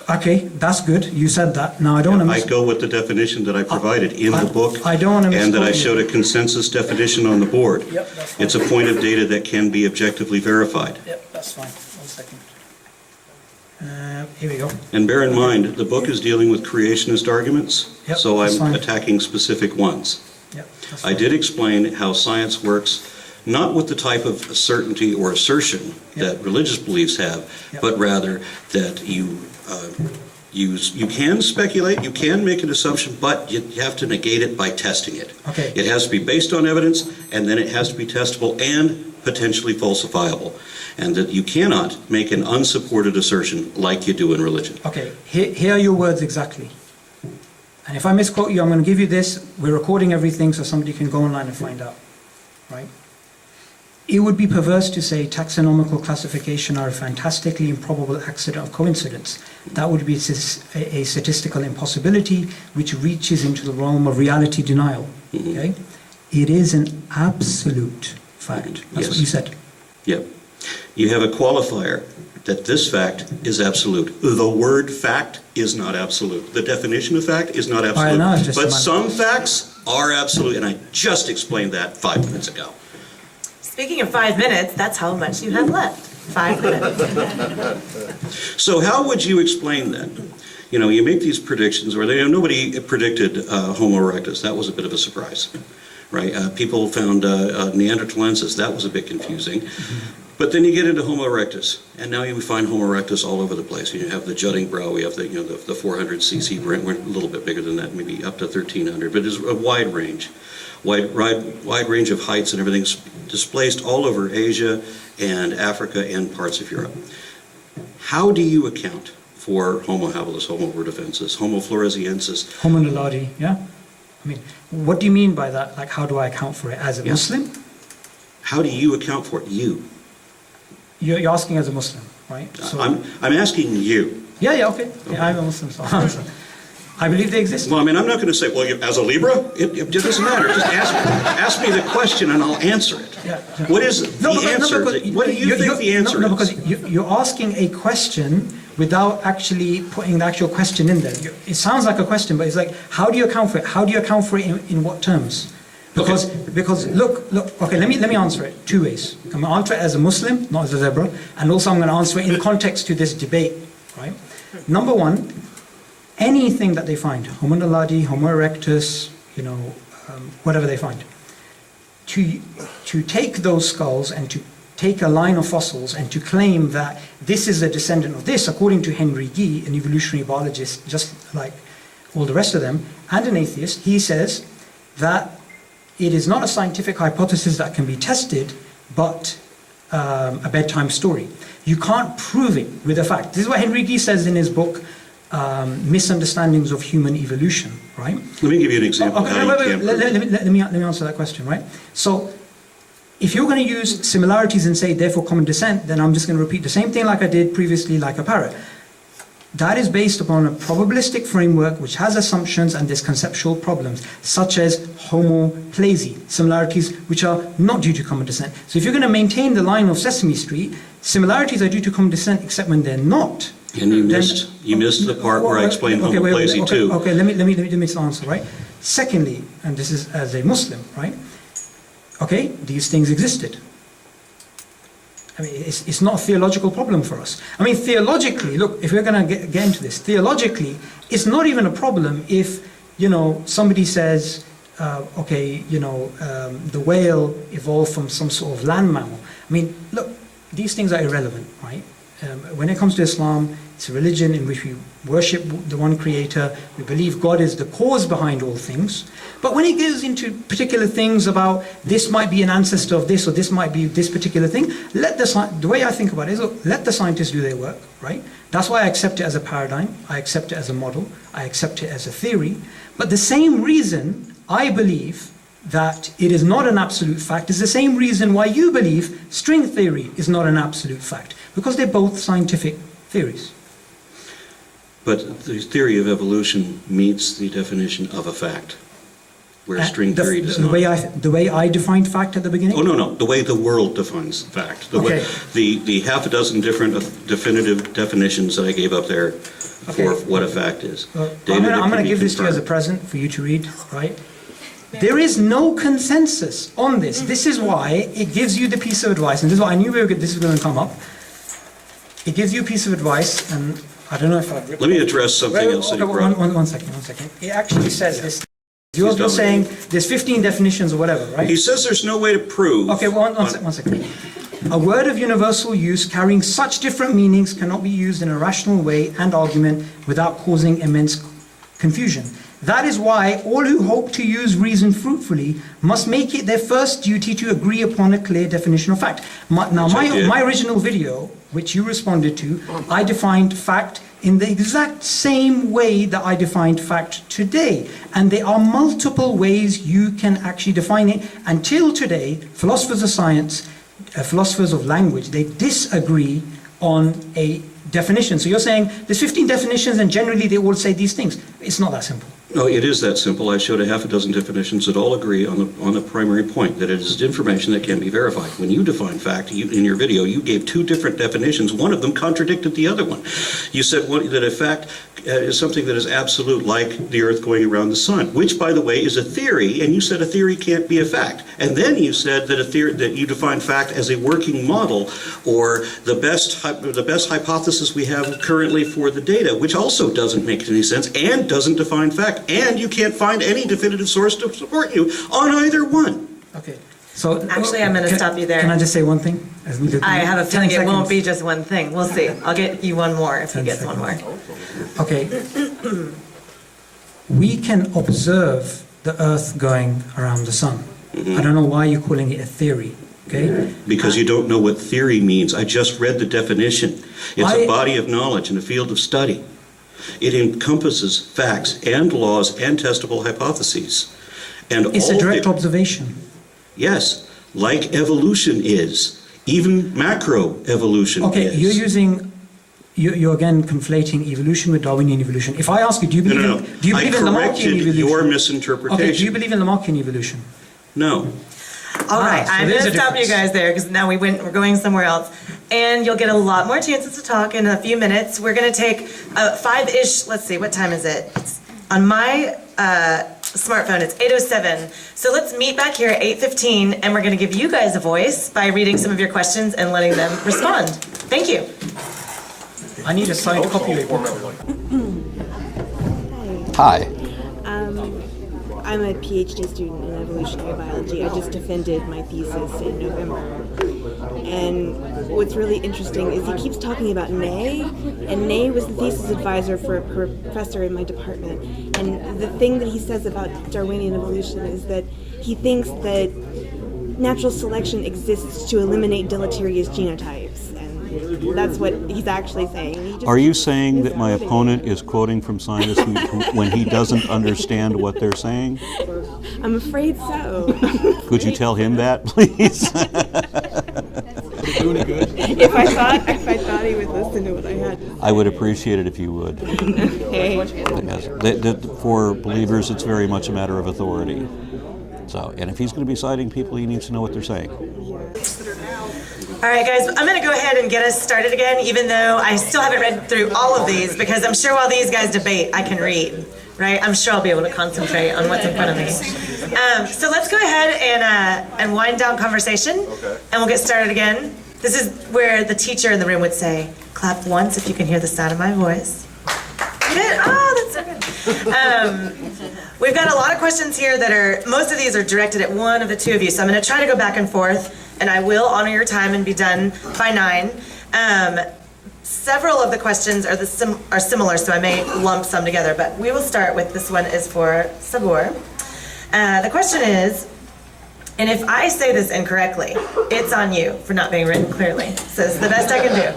Okay, that's good. You said that. Now I don't want I to go with the definition that I provided in the book. I don't want to And that I misquote you. showed a consensus definition on the board. Yep, that's fine. It's a point of data that can be objectively verified. Yep, that's fine. 1 second. Here we go. And bear in mind, the book is dealing with creationist arguments, Yep, so that's I'm fine. attacking specific ones. Yep, that's I fine. did explain how science works, not with the type of certainty or assertion Yep. that religious beliefs have, Yep. but rather that you can speculate, you can make an assumption, but you have to negate it by testing it. Okay. It has to be based on evidence, and then it has to be testable and potentially falsifiable. And that you cannot make an unsupported assertion like you do in religion. Okay, here are your words exactly. And if I misquote you, I'm going to give you this. We're recording everything so somebody can go online and find out. Right? It would be perverse to say taxonomical classification are a fantastically improbable accident of coincidence. That would be a statistical impossibility which reaches into the realm of reality denial. Okay? It is an absolute fact. That's what Yes. you said. Yep. You have a qualifier that this fact is absolute. The word fact is not absolute. The definition of fact is not absolute. know, it's just But my- some facts are absolute, and I just explained that 5 minutes ago. Speaking of 5 minutes, that's how much you have left. 5 minutes. So how would you explain that? You know, you make these predictions, or nobody predicted Homo erectus. That was a bit of a surprise, right? People found Neanderthalensis. That was a bit confusing. But then you get into Homo erectus, and now you find Homo erectus all over the place. You have the jutting brow. We have the 400 cc. We're a little bit bigger than that, maybe up to 1300. But it's a wide range, wide range of heights, and everything's displaced all over Asia and Africa and parts of Europe. How do you account for Homo habilis, Homo rudifensis, Homo floresiensis? Homo naledi, yeah? I mean, what do you mean by that? Like, how do I account for it? As a Yeah. Muslim? How do you account for it? You. You're asking as a Muslim, right? I'm asking you. Yeah, okay. Yeah, I'm a Muslim, so I'll answer. I believe they exist. Well, I mean, I'm not going to say, well, as a Libra, it doesn't matter. Just ask me the question and I'll answer it. Yeah. What is the answer? What do you think the answer No, is? because you're asking a question without actually putting the actual question in there. It sounds like a question, but it's like, how do you account for it? How do you account for it in what terms? Because look, okay, let me answer it 2 ways. I'm going to answer it as a Muslim, not as a zebra, and also I'm going to answer it in context to this debate, right? Number one, anything that they find, Homo naledi, Homo erectus, whatever they find, to take those skulls and to take a line of fossils and to claim that this is a descendant of this, according to Henry Gee, an evolutionary biologist, just like all the rest of them, and an atheist, he says that it is not a scientific hypothesis that can be tested, but a bedtime story. You can't prove it with a fact. This is what Henry Gee says in his book, Misunderstandings of Human Evolution, right? Let me give you an example of how you can't prove it. Let me answer that question, right? So, if you're going to use similarities and say, therefore, common descent, then I'm just going to repeat the same thing like I did previously, like a parrot. That is based upon a probabilistic framework which has assumptions and there's conceptual problems, such as homoplazy, similarities which are not due to common descent. So if you're going to maintain the line of Sesame Street, similarities are due to common descent except when they're not. And you missed the part where I explained homoplazy too. Okay, let me answer, right? Secondly, and this is as a Muslim, right? Okay, these things existed. I mean, it's not a theological problem for us. I mean, theologically, look, if we're going to get into this, theologically, it's not even a problem if, somebody says, the whale evolved from some sort of land mammal. I mean, look, these things are irrelevant, right? When it comes to Islam, it's a religion in which we worship the one creator, we believe God is the cause behind all things. But when it goes into particular things about this might be an ancestor of this or this might be this particular thing, the way I think about it is, look, let the scientists do their work, right? That's why I accept it as a paradigm, I accept it as a model, I accept it as a theory. But the same reason I believe that it is not an absolute fact is the same reason why you believe string theory is not an absolute fact, because they're both scientific theories. But the theory of evolution meets the definition of a fact. where string theory does not. The way I defined fact at the beginning? Oh, no, the way the world defines fact. The half a dozen different definitive definitions that I gave up there for what a fact is. I'm going to give this to you as a present for you to read, right? There is no consensus on this. This is why it gives you the piece of advice, and this is why I knew this was going to come up. It gives you a piece of advice, and I don't know if I've written. Let me address something else that you brought up. One second. It actually says this. You're saying there's 15 definitions or whatever, right? He says there's no way to prove. Okay, one second. A word of universal use carrying such different meanings cannot be used in a rational way and argument without causing immense confusion. That is why all who hope to use reason fruitfully must make it their first duty to agree upon a clear definition of fact. My original video, which you responded to, I defined fact in the exact same way that I defined fact today. And there are multiple ways you can actually define it. Until today, philosophers of science, philosophers of language, they disagree on a definition. So you're saying there's 15 definitions and generally they all say these things. It's not that simple. No, it is that simple. I showed a half a dozen definitions that all agree on the primary point, that it is information that can be verified. When you define fact, in your video, you gave two different definitions. One of them contradicted the other one. You said that a fact is something that is absolute, like the Earth going around the sun, which, by the way, is a theory, and you said a theory can't be a fact. And then you said that that you define fact as a working model, or the best hypothesis we have currently for the data, which also doesn't make any sense and doesn't define fact. And you can't find any definitive source to support you on either one. Okay. So Actually, I'm going to stop you there. Can I just say one thing? I have a feeling it won't be just one thing. We'll see. I'll get you one more if he gets one more. Okay. We can observe the Earth going around the sun. I don't know why you're calling it a theory. Okay? Because you don't know what theory means. I just read the definition. It's a body of knowledge in a field of study. It encompasses facts and laws and testable hypotheses. And it's a direct observation. Yes, like evolution is. Even macroevolution is. Okay, you're again conflating evolution with Darwinian evolution. If I ask you, do you believe in Lamarckian evolution? Your misinterpretation. Okay, do you believe in Lamarckian evolution? No. All right, so I'm going to stop you guys there because now we're going somewhere else. And you'll get a lot more chances to talk in a few minutes. We're going to take 5-ish, let's see, what time is it? It's on my smartphone, it's 8:07. So let's meet back here at 8:15, and we're going to give you guys a voice by reading some of your questions and letting them respond. Thank you. I need a signed copy of your book. Hi. I'm a PhD student in evolutionary biology. I just defended my thesis in November. And what's really interesting is he keeps talking about Ney, and Ney was the thesis advisor for a professor in my department. And the thing that he says about Darwinian evolution is that he thinks that natural selection exists to eliminate deleterious genotypes. That's what he's actually saying. Are you saying that my opponent is quoting from scientists when he doesn't understand what they're saying? I'm afraid so. Could you tell him that, please? If I thought he would listen to what I had to say. I would appreciate it if you would. Okay. Yes. For believers, it's very much a matter of authority. So, and if he's going to be citing people, he needs to know what they're saying. All right, guys, I'm going to go ahead and get us started again, even though I still haven't read through all of these, because I'm sure while these guys debate, I can read, right? I'm sure I'll be able to concentrate on what's in front of me. So let's go ahead and wind down conversation, and we'll get started again. This is where the teacher in the room would say, clap once if you can hear the sound of my voice. You did? Oh, that's so good. We've got a lot of questions here most of these are directed at one of the two of you, so I'm going to try to go back and forth, and I will honor your time and be done by 9. Several of the questions are similar, so I may lump some together, but we will start with this one is for Sabor. The question is, and if I say this incorrectly, it's on you for not being written clearly. So it's the best I can do.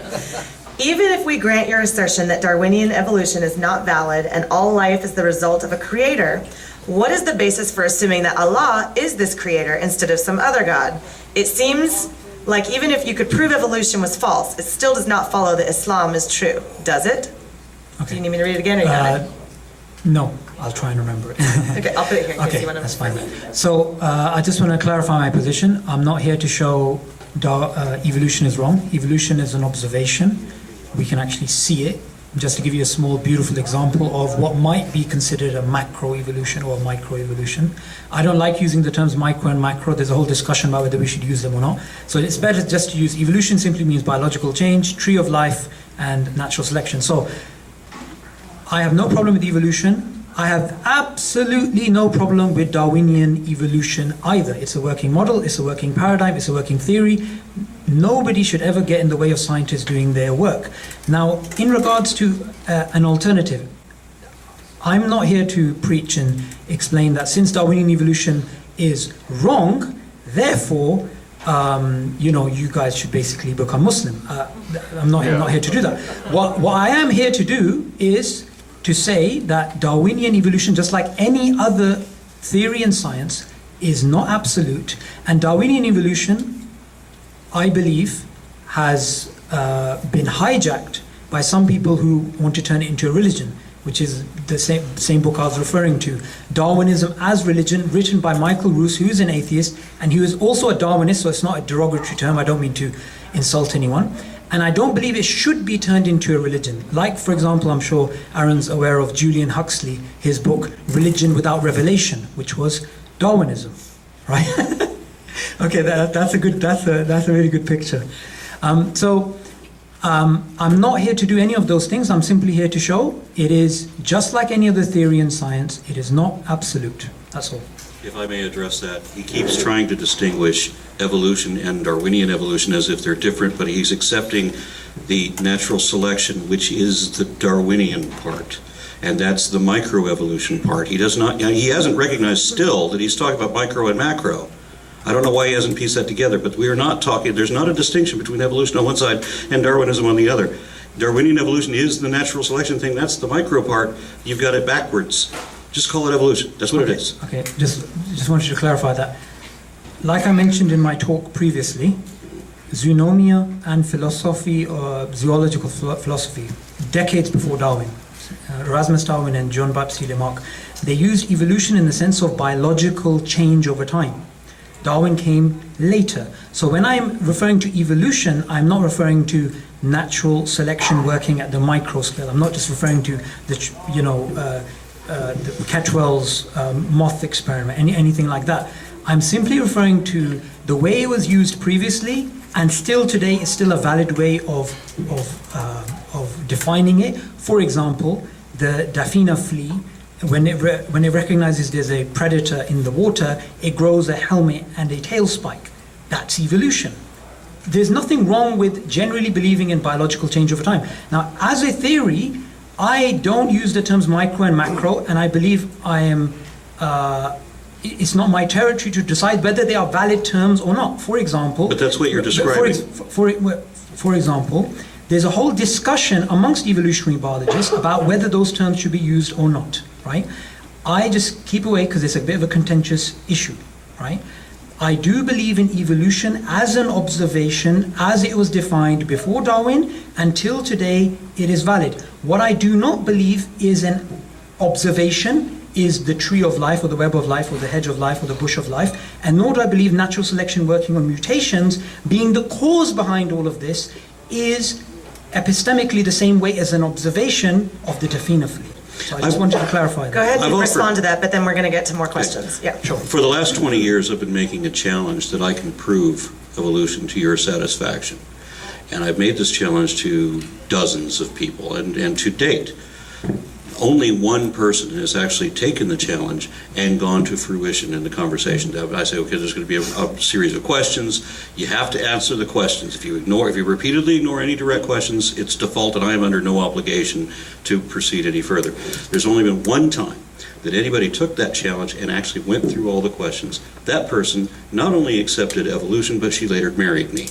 Even if we grant your assertion that Darwinian evolution is not valid and all life is the result of a creator, what is the basis for assuming that Allah is this creator instead of some other God? It seems like even if you could prove evolution was false, it still does not follow that Islam is true, does it? Okay. Do you need me to read it again or you got it? No. I'll try and remember it. Okay, I'll put it here in case Okay, you want to. that's fine. So I just want to clarify my position. I'm not here to show evolution is wrong. Evolution is an observation. We can actually see it. Just to give you a small, beautiful example of what might be considered a macro evolution or a micro evolution. I don't like using the terms micro and macro. There's a whole discussion about whether we should use them or not. So it's better just to use evolution. Simply means biological change, tree of life, and natural selection. So I have no problem with evolution. I have absolutely no problem with Darwinian evolution either. It's a working model, it's a working paradigm, it's a working theory. Nobody should ever get in the way of scientists doing their work. Now, in regards to an alternative, I'm not here to preach and explain that since Darwinian evolution is wrong, therefore, you guys should basically become Muslim. I'm not here to do that. What I am here to do is to say that Darwinian evolution, just like any other theory in science, is not absolute. And Darwinian evolution, I believe, has been hijacked by some people who want to turn it into a religion, which is the same book I was referring to. Darwinism as Religion, written by Michael Roos, who is an atheist, and who is also a Darwinist, so it's not a derogatory term, I don't mean to insult anyone. And I don't believe it should be turned into a religion. Like, for example, I'm sure Aaron's aware of Julian Huxley, his book, Religion Without Revelation, which was Darwinism, right? Okay, that's a really good picture. I'm not here to do any of those things. I'm simply here to show it is just like any other theory in science. It is not absolute. That's all. If I may address that, he keeps trying to distinguish evolution and Darwinian evolution as if they're different, but he's accepting the natural selection, which is the Darwinian part, and that's the microevolution part. He hasn't recognized still that he's talking about micro and macro. I don't know why he hasn't pieced that together, but we are not talking, there's not a distinction between evolution on one side and Darwinism on the other. Darwinian evolution is the natural selection thing, that's the micro part. You've got it backwards. Just call it evolution. That's what it is. Okay, just wanted to clarify that. Like I mentioned in my talk previously, zoonomia and philosophy, or zoological philosophy, decades before Darwin, Erasmus Darwin and John Baptiste Lamarck, they used evolution in the sense of biological change over time. Darwin came later. So when I'm referring to evolution, I'm not referring to natural selection working at the micro scale. I'm not just referring to the Catchwell's moth experiment, anything like that. I'm simply referring to the way it was used previously, and still today is still a valid way of defining it. For example, the Daphnia flea, when it recognizes there's a predator in the water, it grows a helmet and a tail spike. That's evolution. There's nothing wrong with generally believing in biological change over time. Now, as a theory, I don't use the terms micro and macro, and I believe it's not my territory to decide whether they are valid terms or not. For example... But that's what you're describing. For example, there's a whole discussion amongst evolutionary biologists about whether those terms should be used or not, right? I just keep away because it's a bit of a contentious issue, right? I do believe in evolution as an observation, as it was defined before Darwin, until today it is valid. What I do not believe is an observation, is the tree of life or the web of life or the hedge of life or the bush of life, and nor do I believe natural selection working on mutations being the cause behind all of this is epistemically the same way as an observation of the Daphnia flea. So I just wanted to clarify that. Go ahead and respond to that, but then we're going to get to more questions. Yeah, sure. For the last 20 years, I've been making a challenge that I can prove evolution to your satisfaction. And I've made this challenge to dozens of people, and to date, only one person has actually taken the challenge and gone to fruition in the conversation. I say, okay, there's going to be a series of questions. You have to answer the questions. If you repeatedly ignore any direct questions, it's default, and I am under no obligation to proceed any further. There's only been one time that anybody took that challenge and actually went through all the questions. That person not only accepted evolution, but she later married me.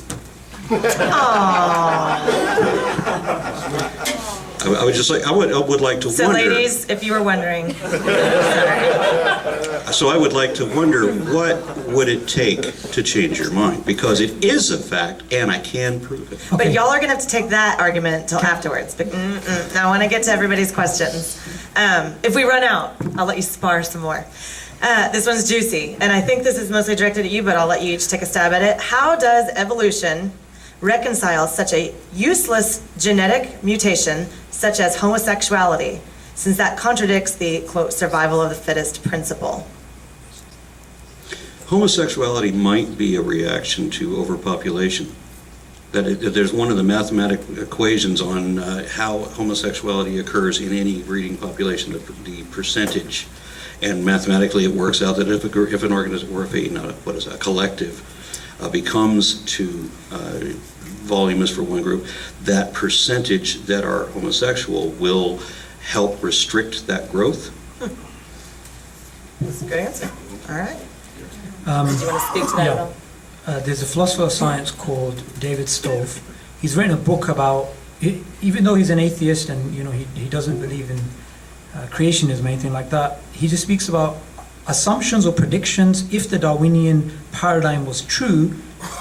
I would just like, I would like to So wonder. ladies, if you were wondering, sorry. So I would like to wonder, what would it take to change your mind? Because it is a fact, and I can prove it. But y'all are gonna have to take that argument till afterwards. But now I want to get to everybody's questions. If we run out, I'll let you spar some more. This one's juicy, and I think this is mostly directed at you, but I'll let you each take a stab at it. How does evolution reconcile such a useless genetic mutation such as homosexuality, since that contradicts the, quote, survival of the fittest principle? Homosexuality might be a reaction to overpopulation. There's one of the mathematical equations on how homosexuality occurs in any breeding population, the percentage. And mathematically, it works out that if an organism, or if a collective, becomes too voluminous for one group, that percentage that are homosexual will help restrict that growth. That's a good answer. All right. Do you want to speak to that at all? There's a philosopher of science called David Stove. He's written a book about, even though he's an atheist and he doesn't believe in creationism or anything like that, he just speaks about assumptions or predictions, if the Darwinian paradigm was true,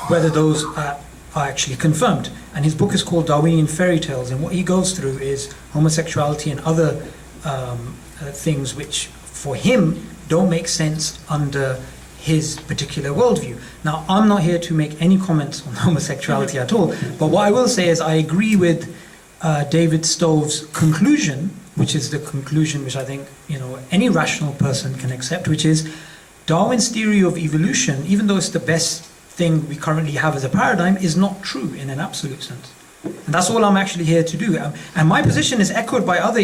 whether those are actually confirmed. And his book is called Darwinian Fairy Tales, and what he goes through is homosexuality and other things which for him don't make sense under his particular worldview. Now, I'm not here to make any comments on homosexuality at all, but what I will say is I agree with David Stove's conclusion, which is the conclusion which I think any rational person can accept, which is Darwin's theory of evolution, even though it's the best thing we currently have as a paradigm, is not true in an absolute sense. And that's all I'm actually here to do. And my position is echoed by other,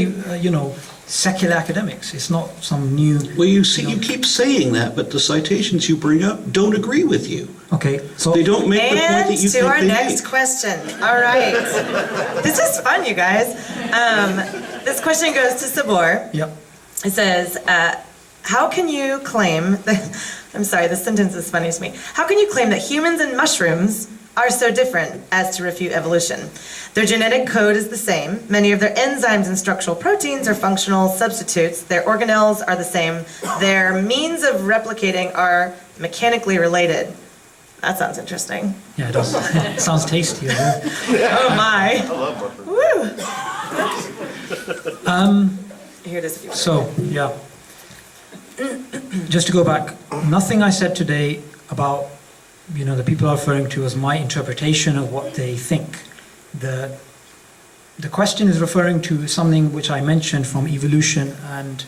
secular academics. It's not some new... Well, you see, you keep saying that, but the citations you bring up don't agree with you. Okay, so... They don't make the point that you And to think our they next make. question. All right. This is fun, you guys. This question goes to Sabor. Yep. It says, how can you claim that... I'm sorry, this sentence is funny to me. How can you claim that humans and mushrooms are so different as to refute evolution? Their genetic code is the same. Many of their enzymes and structural proteins are functional substitutes. Their organelles are the same. Their means of replicating are mechanically related. That sounds interesting. Yeah, it does. It sounds tasty as well. Oh my. Woo. Here it is if you want. So, yeah. Just to go back, nothing I said today about, the people are referring to as my interpretation of what they think. The question is referring to something which I mentioned from evolution and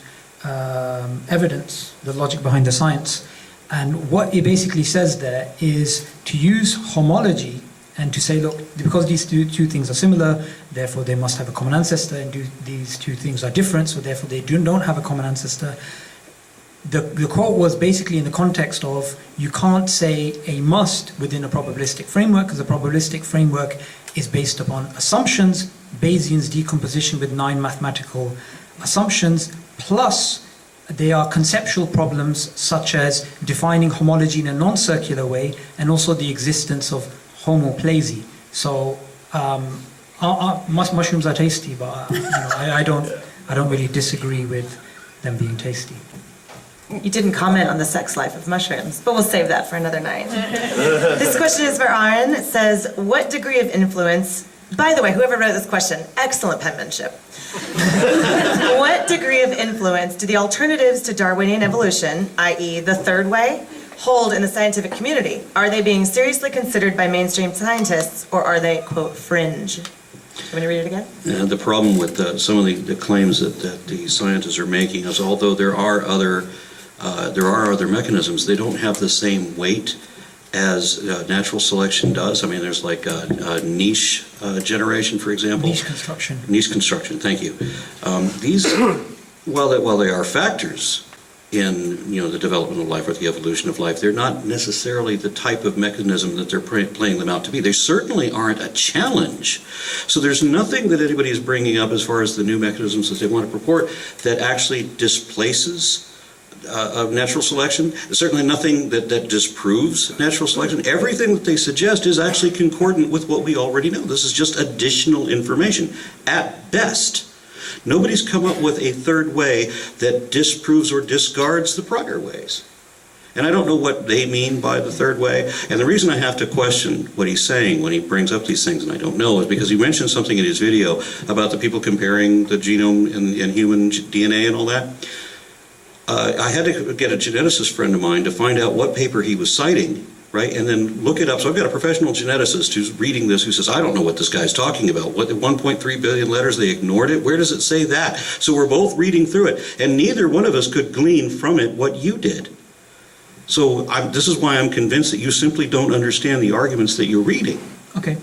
evidence, the logic behind the science. And what it basically says there is to use homology and to say, look, because these two things are similar, therefore they must have a common ancestor, and these two things are different, so therefore they don't have a common ancestor. The quote was basically in the context of you can't say a must within a probabilistic framework, because a probabilistic framework is based upon assumptions, Bayesian's decomposition with 9 mathematical assumptions, plus they are conceptual problems such as defining homology in a non-circular way, and also the existence of homoplasy. So mushrooms are tasty, but I don't really disagree with them being tasty. You didn't comment on the sex life of mushrooms, but we'll save that for another night. This question is for Aron. It says, what degree of influence, by the way, whoever wrote this question, excellent penmanship. What degree of influence do the alternatives to Darwinian evolution, i.e. the third way, hold in the scientific community? Are they being seriously considered by mainstream scientists, or are they, quote, fringe? You want to read it again? The problem with some of the claims that the scientists are making is, although there are other mechanisms, they don't have the same weight as natural selection does. I mean, there's like niche generation, for example. Niche construction. Niche construction, thank you. These, while they are factors in the development of life or the evolution of life, they're not necessarily the type of mechanism that they're playing them out to be. They certainly aren't a challenge. So there's nothing that anybody is bringing up as far as the new mechanisms that they want to purport that actually displaces of natural selection. There's certainly nothing that disproves natural selection. Everything that they suggest is actually concordant with what we already know. This is just additional information at best. Nobody's come up with a third way that disproves or discards the prior ways. And I don't know what they mean by the third way. And the reason I have to question what he's saying when he brings up these things, and I don't know, is because he mentioned something in his video about the people comparing the genome and human DNA and all that. I had to get a geneticist friend of mine to find out what paper he was citing, right, and then look it up. So I've got a professional geneticist who's reading this who says, I don't know what this guy's talking about. What, 1.3 billion letters, they ignored it? Where does it say that? So we're both reading through it, and neither one of us could glean from it what you did. So this is why I'm convinced that you simply don't understand the arguments that you're reading. Okay.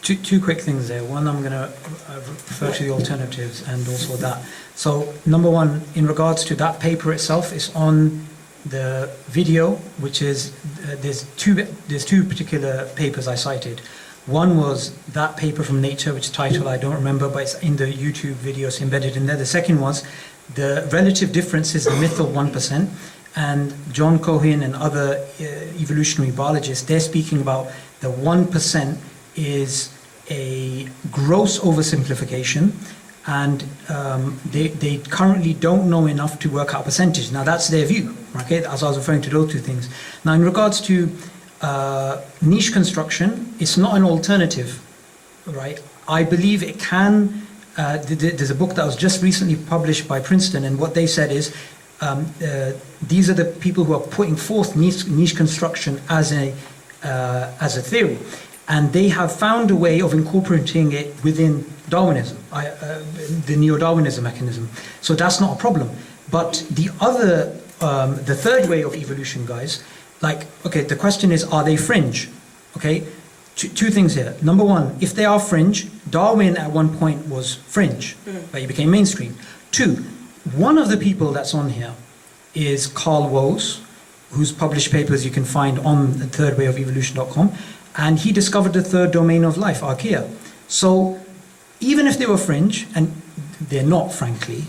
Two quick things there. One, I'm going to refer to the alternatives and also that. So, number one, in regards to that paper itself, it's on the video, which is there's two particular papers I cited. One was that paper from Nature, which title I don't remember, but it's in the YouTube video, it's embedded in there. The second was the relative differences, the myth of 1%. And John Cohen and other evolutionary biologists, they're speaking about the 1% is a gross oversimplification, and they currently don't know enough to work out percentage. Now that's their view, okay, as I was referring to those two things. Now in regards to niche construction, it's not an alternative, right? I believe it can, there's a book that was just recently published by Princeton, and what they said is, these are the people who are putting forth niche construction as a theory, and they have found a way of incorporating it within Darwinism, the neo-Darwinism mechanism. So that's not a problem. But the other, the third way of evolution, guys, like, okay, the question is, are they fringe? Okay, two things here. Number one, if they are fringe, Darwin at one point was fringe, but he became mainstream. Two, one of the people that's on here is Carl Woese, whose published papers you can find on the thirdwayofelution.com, and he discovered the third domain of life, archaea. So even if they were fringe, and they're not, frankly,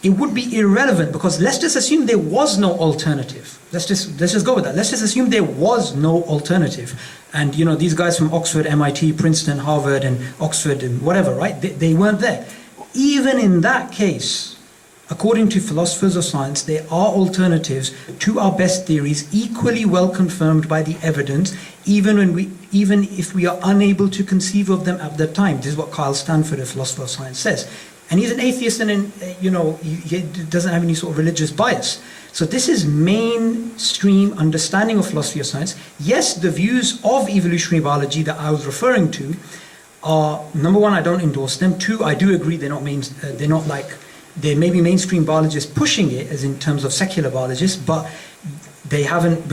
it would be irrelevant, because let's just assume there was no alternative. Let's just go with that. Let's just assume there was no alternative. And you know, these guys from Oxford, MIT, Princeton, Harvard, and Oxford, and whatever, right? They weren't there. Even in that case, according to philosophers of science, there are alternatives to our best theories, equally well confirmed by the evidence, even if we are unable to conceive of them at the time. This is what Kyle Stanford, a philosopher of science, says. And he's an atheist, and he doesn't have any sort of religious bias. So this is mainstream understanding of philosophy of science. Yes, the views of evolutionary biology that I was referring to are, number one, I don't endorse them. Two, I do agree they're not like, there may be mainstream biologists pushing it, as in terms of secular biologists, but they haven't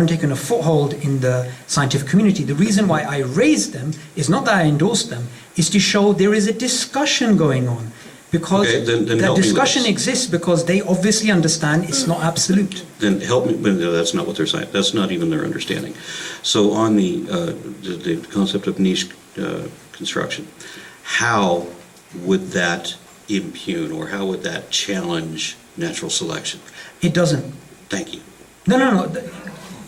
taken a foothold in the scientific community. The reason why I raised them is not that I endorse them, is to show there is a discussion going on. Because the discussion exists because they obviously understand it's not absolute. Then help me, but no, that's not what they're saying. That's not even their understanding. So on the concept of niche construction, how would that impugn, or how would that challenge natural selection? It doesn't. Thank you. No.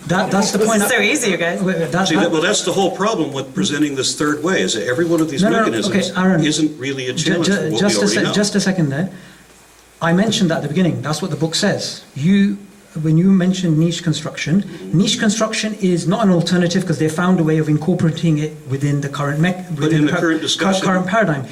That's the point. This is so easy, you guys. Well, that's the whole problem with presenting this third way, is that every one of these mechanisms okay, Aaron, isn't really a challenge for what we already know. Just a second there. I mentioned that at the beginning. That's what the book says. When you mentioned niche construction is not an alternative because they found a way of incorporating it within the current current paradigm.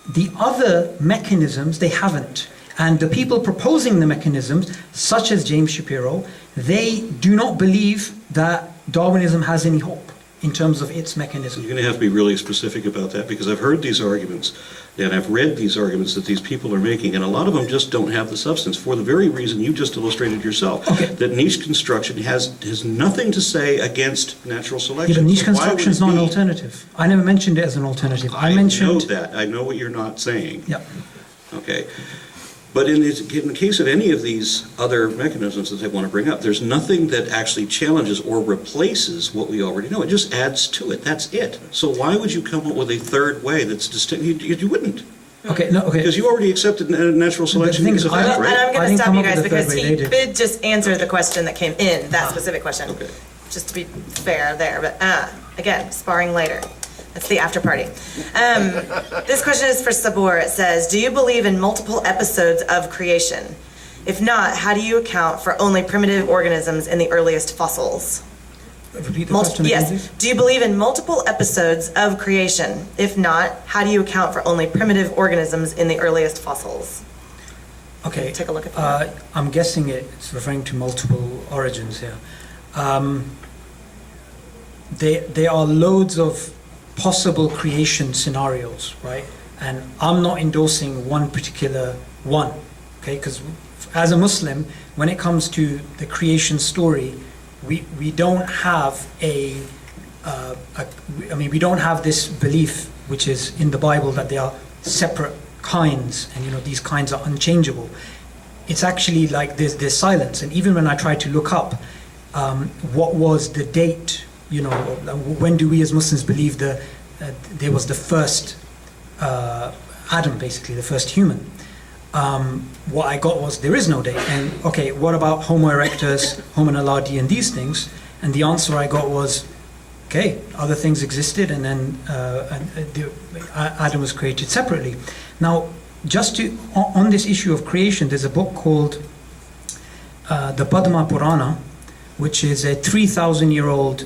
The other mechanisms, they haven't. And the people proposing the mechanisms, such as James Shapiro, they do not believe that Darwinism has any hope in terms of its mechanism. You're going to have to be really specific about that, because I've heard these arguments, and I've read these arguments that these people are making, and a lot of them just don't have the substance, for the very reason you just illustrated yourself, that niche construction has nothing to say against natural selection. Yeah, but niche construction is not an alternative. I never mentioned it as an alternative. I mentioned... know that. I know what you're not saying. Yep. Okay. But in the case of any of these other mechanisms that they want to bring up, there's nothing that actually challenges or replaces what we already know. It just adds to it. That's it. So why would you come up with a third way that's distinct? You wouldn't. Okay, no, okay. Because you already accepted natural selection thing as is, a fact, And right? I'm I going to didn't stop come you up with guys the third because way, he they did. did just answer the question that came in, that specific question. Okay. Just to be fair there, but again, sparring later. That's the after party. This question is for Sabor. It says, do you believe in multiple episodes of creation? If not, how do you account for only primitive organisms in the earliest fossils? Repeat the question again, Yes. please. Do you believe in multiple episodes of creation? If not, how do you account for only primitive organisms in the earliest fossils? Okay. Take a look at that. I'm guessing it's referring to multiple origins here. There are loads of possible creation scenarios, right? And I'm not endorsing one particular one, okay? Because as a Muslim, when it comes to the creation story, we don't have we don't have this belief, which is in the Bible, that they are separate kinds, and these kinds are unchangeable. It's actually like there's silence, and even when I try to look up what was the date, when do we as Muslims believe there was the first Adam, basically the first human? What I got was there is no date. And okay, what about Homo erectus, Homo naledi, and these things? And the answer I got was, okay, other things existed, and then Adam was created separately. Now, just on this issue of creation, there's a book called the Padma Purana, which is a 3,000-year-old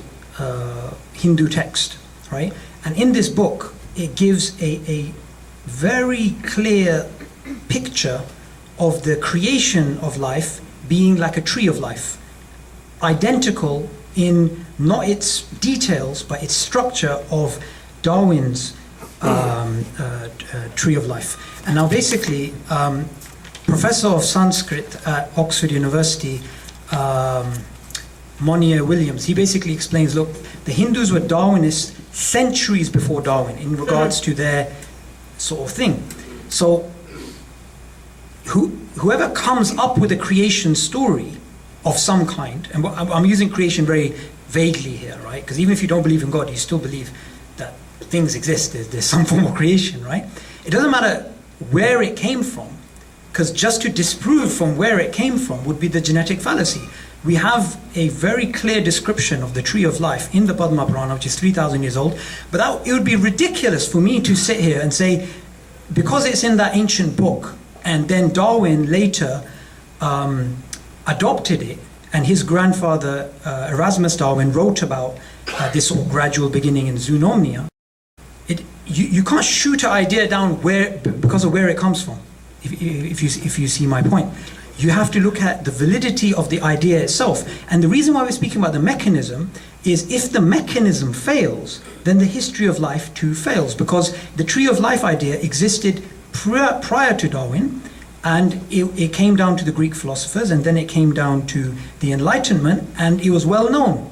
Hindu text, right? And in this book, it gives a very clear picture of the creation of life being like a tree of life, identical in not its details but its structure of Darwin's tree of life. And now basically, Professor of Sanskrit at Oxford University, Monier Williams, he basically explains, look, the Hindus were Darwinists centuries before Darwin in regards to their sort of thing. So whoever comes up with a creation story of some kind, and I'm using creation very vaguely here, right? Because even if you don't believe in God, you still believe that things exist. There's some form of creation, right? It doesn't matter where it came from, because just to disprove from where it came from would be the genetic fallacy. We have a very clear description of the tree of life in the Padma Purana, which is 3,000 years old. But it would be ridiculous for me to sit here and say, because it's in that ancient book, and then Darwin later adopted it, and his grandfather Erasmus Darwin wrote about this sort of gradual beginning in zoonomia. You can't shoot an idea down because of where it comes from. If you see my point, you have to look at the validity of the idea itself. And the reason why we're speaking about the mechanism is if the mechanism fails, then the history of life too fails, because the tree of life idea existed prior to Darwin, and it came down to the Greek philosophers, and then it came down to the Enlightenment, and it was well known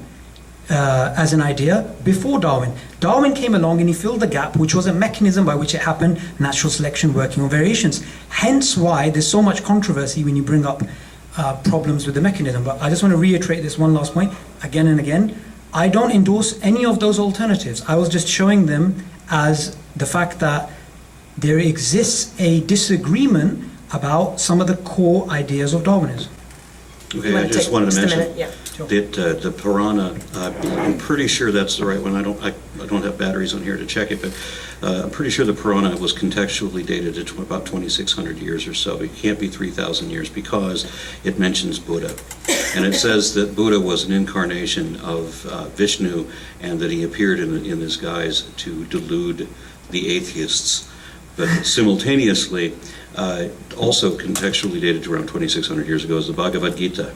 as an idea before Darwin. Darwin came along and he filled the gap, which was a mechanism by which it happened, natural selection working on variations. Hence why there's so much controversy when you bring up problems with the mechanism. But I just want to reiterate this one last point again and again. I don't endorse any of those alternatives. I was just showing them as the fact that there exists a disagreement about some of the core ideas of Darwinism. Okay, I just wanted to mention Yeah. that the Purana, I'm pretty sure that's the right one. I don't have batteries on here to check it, but I'm pretty sure the Purana was contextually dated to about 2,600 years or so. It can't be 3,000 years because it mentions Buddha. And it says that Buddha was an incarnation of Vishnu, and that he appeared in this guise to delude the atheists. But simultaneously, also contextually dated to around 2,600 years ago, is the Bhagavad Gita,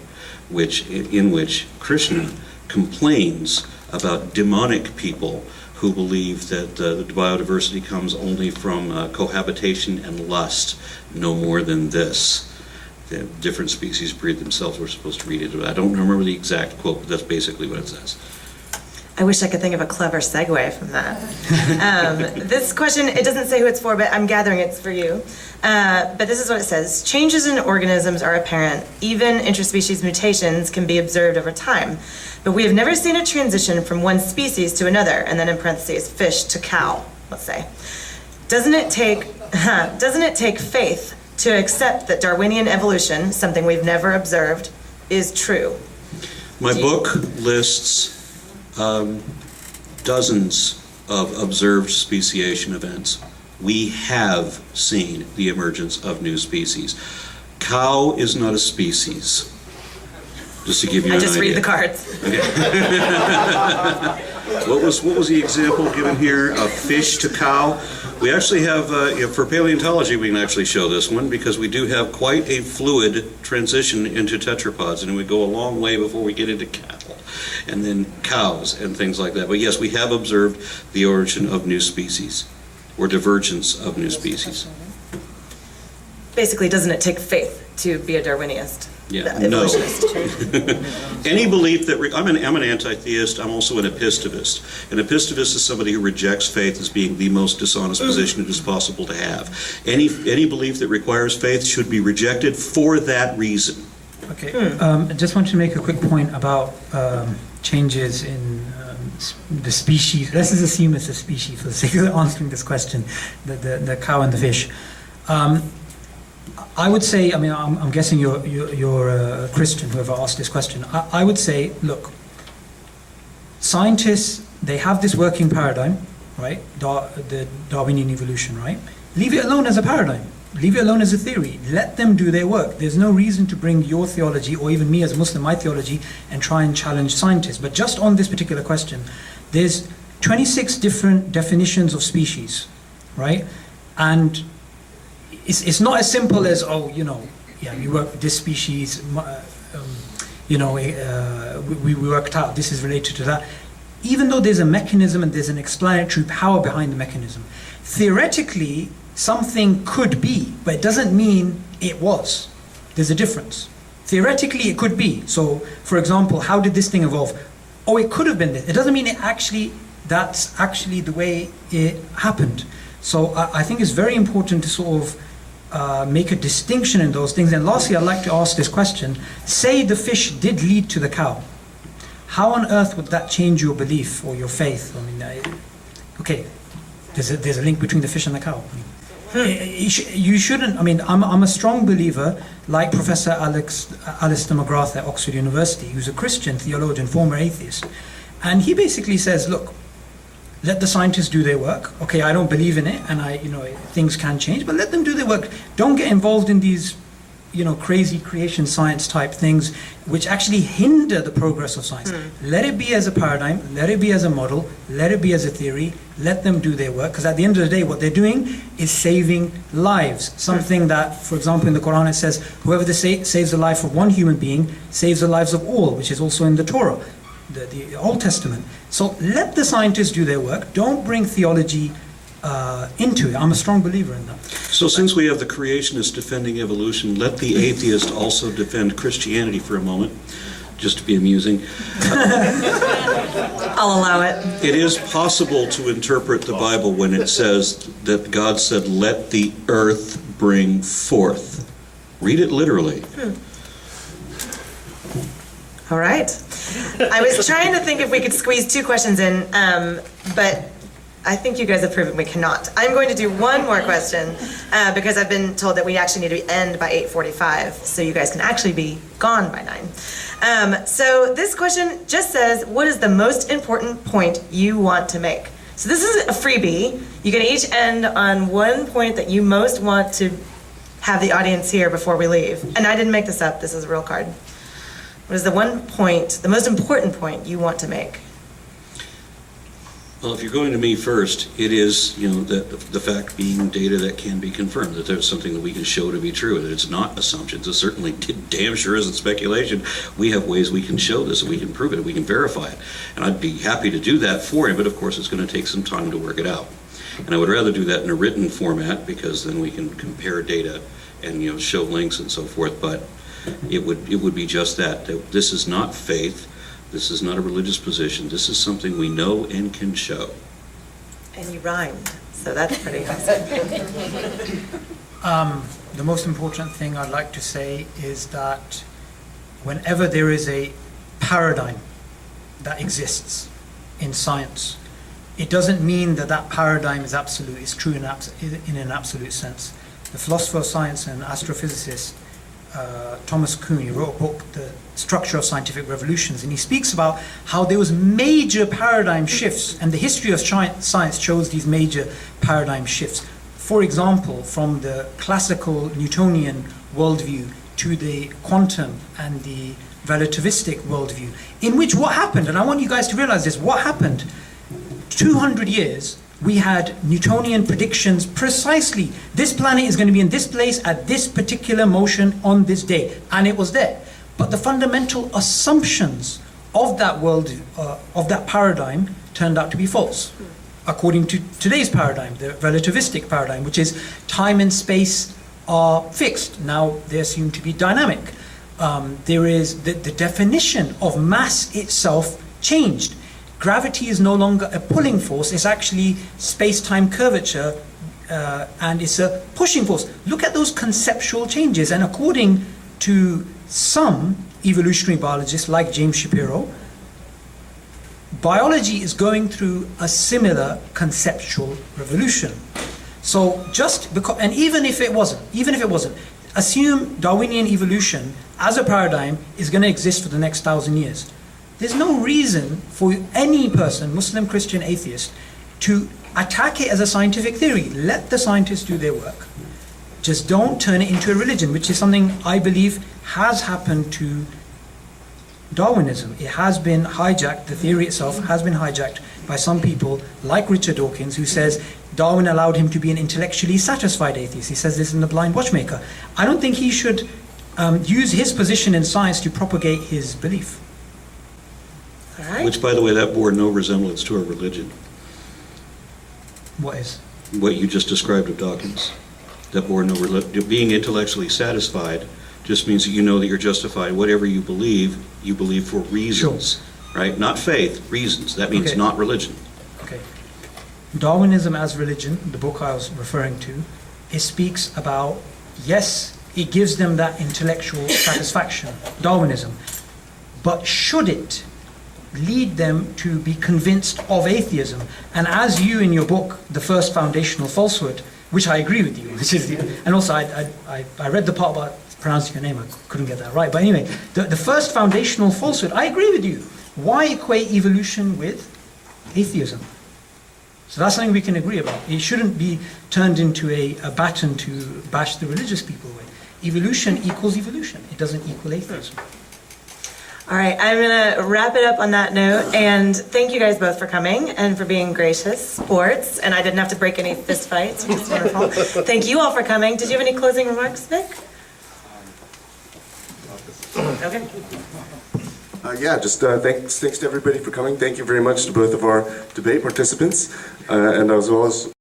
in which Krishna complains about demonic people who believe that the biodiversity comes only from cohabitation and lust, no more than this. The different species breed themselves. We're supposed to read it. I don't remember the exact quote, but that's basically what it says. I wish I could think of a clever segue from that. This question, it doesn't say who it's for, but I'm gathering it's for you. But this is what it says. Changes in organisms are apparent. Even interspecies mutations can be observed over time. But we have never seen a transition from one species to another, and then in parentheses, fish to cow, let's say. Doesn't it take Doesn't it take faith to accept that Darwinian evolution, something we've never observed, is true? My book lists dozens of observed speciation events. We have seen the emergence of new species. Cow is not a species. Just to give you an idea. I just read the cards. What was the example given here of fish to cow? We actually have, for paleontology, we can actually show this one because we do have quite a fluid transition into tetrapods, and we go a long way before we get into cattle, and then cows and things like that. But yes, we have observed the origin of new species, or divergence of new species. Basically, doesn't it take faith to be a Darwinist? Yeah, no. Any belief that, I'm an anti-theist, I'm also an epistivist. An epistivist is somebody who rejects faith as being the most dishonest position it is possible to have. Any belief that requires faith should be rejected for that reason. Okay, I just want to make a quick point about changes in the species. Let's just assume it's a species for the sake of answering this question, the cow and the fish. I would say, I mean, I'm guessing you're a Christian, whoever asked this question. I would say, look, scientists, they have this working paradigm, right? The Darwinian evolution, right? Leave it alone as a paradigm. Leave it alone as a theory. Let them do their work. There's no reason to bring your theology, or even me as a Muslim, my theology, and try and challenge scientists. But just on this particular question, there's 26 different definitions of species, right? And it's not as simple as, oh, you know, yeah, we work with this species, we worked out this is related to that. Even though there's a mechanism and there's an explanatory power behind the mechanism, theoretically, something could be, but it doesn't mean it was. There's a difference. Theoretically, it could be. So, for example, how did this thing evolve? Oh, it could have been this. It doesn't mean that's actually the way it happened. So I think it's very important to sort of make a distinction in those things. And lastly, I'd like to ask this question. Say the fish did lead to the cow. How on earth would that change your belief or your faith? I mean, okay, there's a link between the fish and the cow. I mean, you shouldn't, I mean, I'm a strong believer, like Professor Alistair McGrath at Oxford University, who's a Christian theologian, former atheist. And he basically says, look, let the scientists do their work. Okay, I don't believe in it, and things can change, but let them do their work. Don't get involved in these, crazy creation science type things, which actually hinder the progress of science. Let it be as a paradigm, let it be as a model, let it be as a theory, let them do their work, because at the end of the day, what they're doing is saving lives. Something that, for example, in the Quran it says, whoever saves the life of one human being saves the lives of all, which is also in the Torah, the Old Testament. So let the scientists do their work. Don't bring theology into it. I'm a strong believer in that. So since we have the creationist defending evolution, let the atheist also defend Christianity for a moment, just to be amusing. I'll allow it. It is possible to interpret the Bible when it says that God said, let the earth bring forth. Read it literally. All right. I was trying to think if we could squeeze 2 questions in, but I think you guys have proven we cannot. I'm going to do one more question because I've been told that we actually need to end by 8:45, so you guys can actually be gone by 9. So this question just says, what is the most important point you want to make? So this is a freebie. You can each end on one point that you most want to have the audience hear before we leave. And I didn't make this up. This is a real card. What is the one point, the most important point you want to make? Well, if you're going to me first, it is, the fact being data that can be confirmed, that there's something that we can show to be true, that it's not assumptions. It certainly damn sure isn't speculation. We have ways we can show this, and we can prove it, we can verify it. And I'd be happy to do that for you, but of course it's going to take some time to work it out. And I would rather do that in a written format, because then we can compare data and, show links and so forth. But it would be just that this is not faith. This is not a religious position. This is something we know and can show. And you rhymed, so that's pretty awesome. The most important thing I'd like to say is that whenever there is a paradigm that exists in science, it doesn't mean that that paradigm is absolute, is true in an absolute sense. The philosopher of science and astrophysicist Thomas Kuhn, he wrote a book, The Structure of Scientific Revolutions, and he speaks about how there was major paradigm shifts, and the history of science shows these major paradigm shifts. For example, from the classical Newtonian worldview to the quantum and the relativistic worldview, in which what happened, and I want you guys to realize this, what happened, 200 years, we had Newtonian predictions precisely. This planet is going to be in this place at this particular motion on this day, and it was there. But the fundamental assumptions of that world, of that paradigm, turned out to be false. According to today's paradigm, the relativistic paradigm, which is time and space are fixed. Now they assume to be dynamic. There is the definition of mass itself changed. Gravity is no longer a pulling force, it's actually space-time curvature, and it's a pushing force. Look at those conceptual changes, and according to some evolutionary biologists like James Shapiro, biology is going through a similar conceptual revolution. So just because, and even if it wasn't, assume Darwinian evolution as a paradigm is going to exist for the next 1,000 years. There's no reason for any person, Muslim, Christian, atheist, to attack it as a scientific theory. Let the scientists do their work. Just don't turn it into a religion, which is something I believe has happened to Darwinism. It has been hijacked, the theory itself has been hijacked by some people like Richard Dawkins, who says Darwin allowed him to be an intellectually satisfied atheist. He says this in The Blind Watchmaker. I don't think he should use his position in science to propagate his belief. All right. Which, by the way, that bore no resemblance to a religion. What is? What you just described of Dawkins. That bore no being intellectually satisfied just means that you know that you're justified. Whatever you believe for reasons. Sure. Right? Not faith, reasons. That means not religion. Okay. Darwinism as religion, the book I was referring to, it speaks about, yes, it gives them that intellectual satisfaction, Darwinism, but should it lead them to be convinced of atheism? And as you in your book, The First Foundational Falsehood, which I agree with you, which is and also I read the part about pronouncing your name, I couldn't get that right, but anyway, the first foundational falsehood, I agree with you. Why equate evolution with atheism? So that's something we can agree about. It shouldn't be turned into a baton to bash the religious people with. Evolution equals evolution. It doesn't equal atheism. All right, I'm going to wrap it up on that note, and thank you guys both for coming and for being gracious sports, and I didn't have to break any fist fights, which is wonderful. Thank you all for coming. Did you have any closing remarks, Vic? Okay. Yeah, just thanks to everybody for coming. Thank you very much to both of our debate participants, and as well as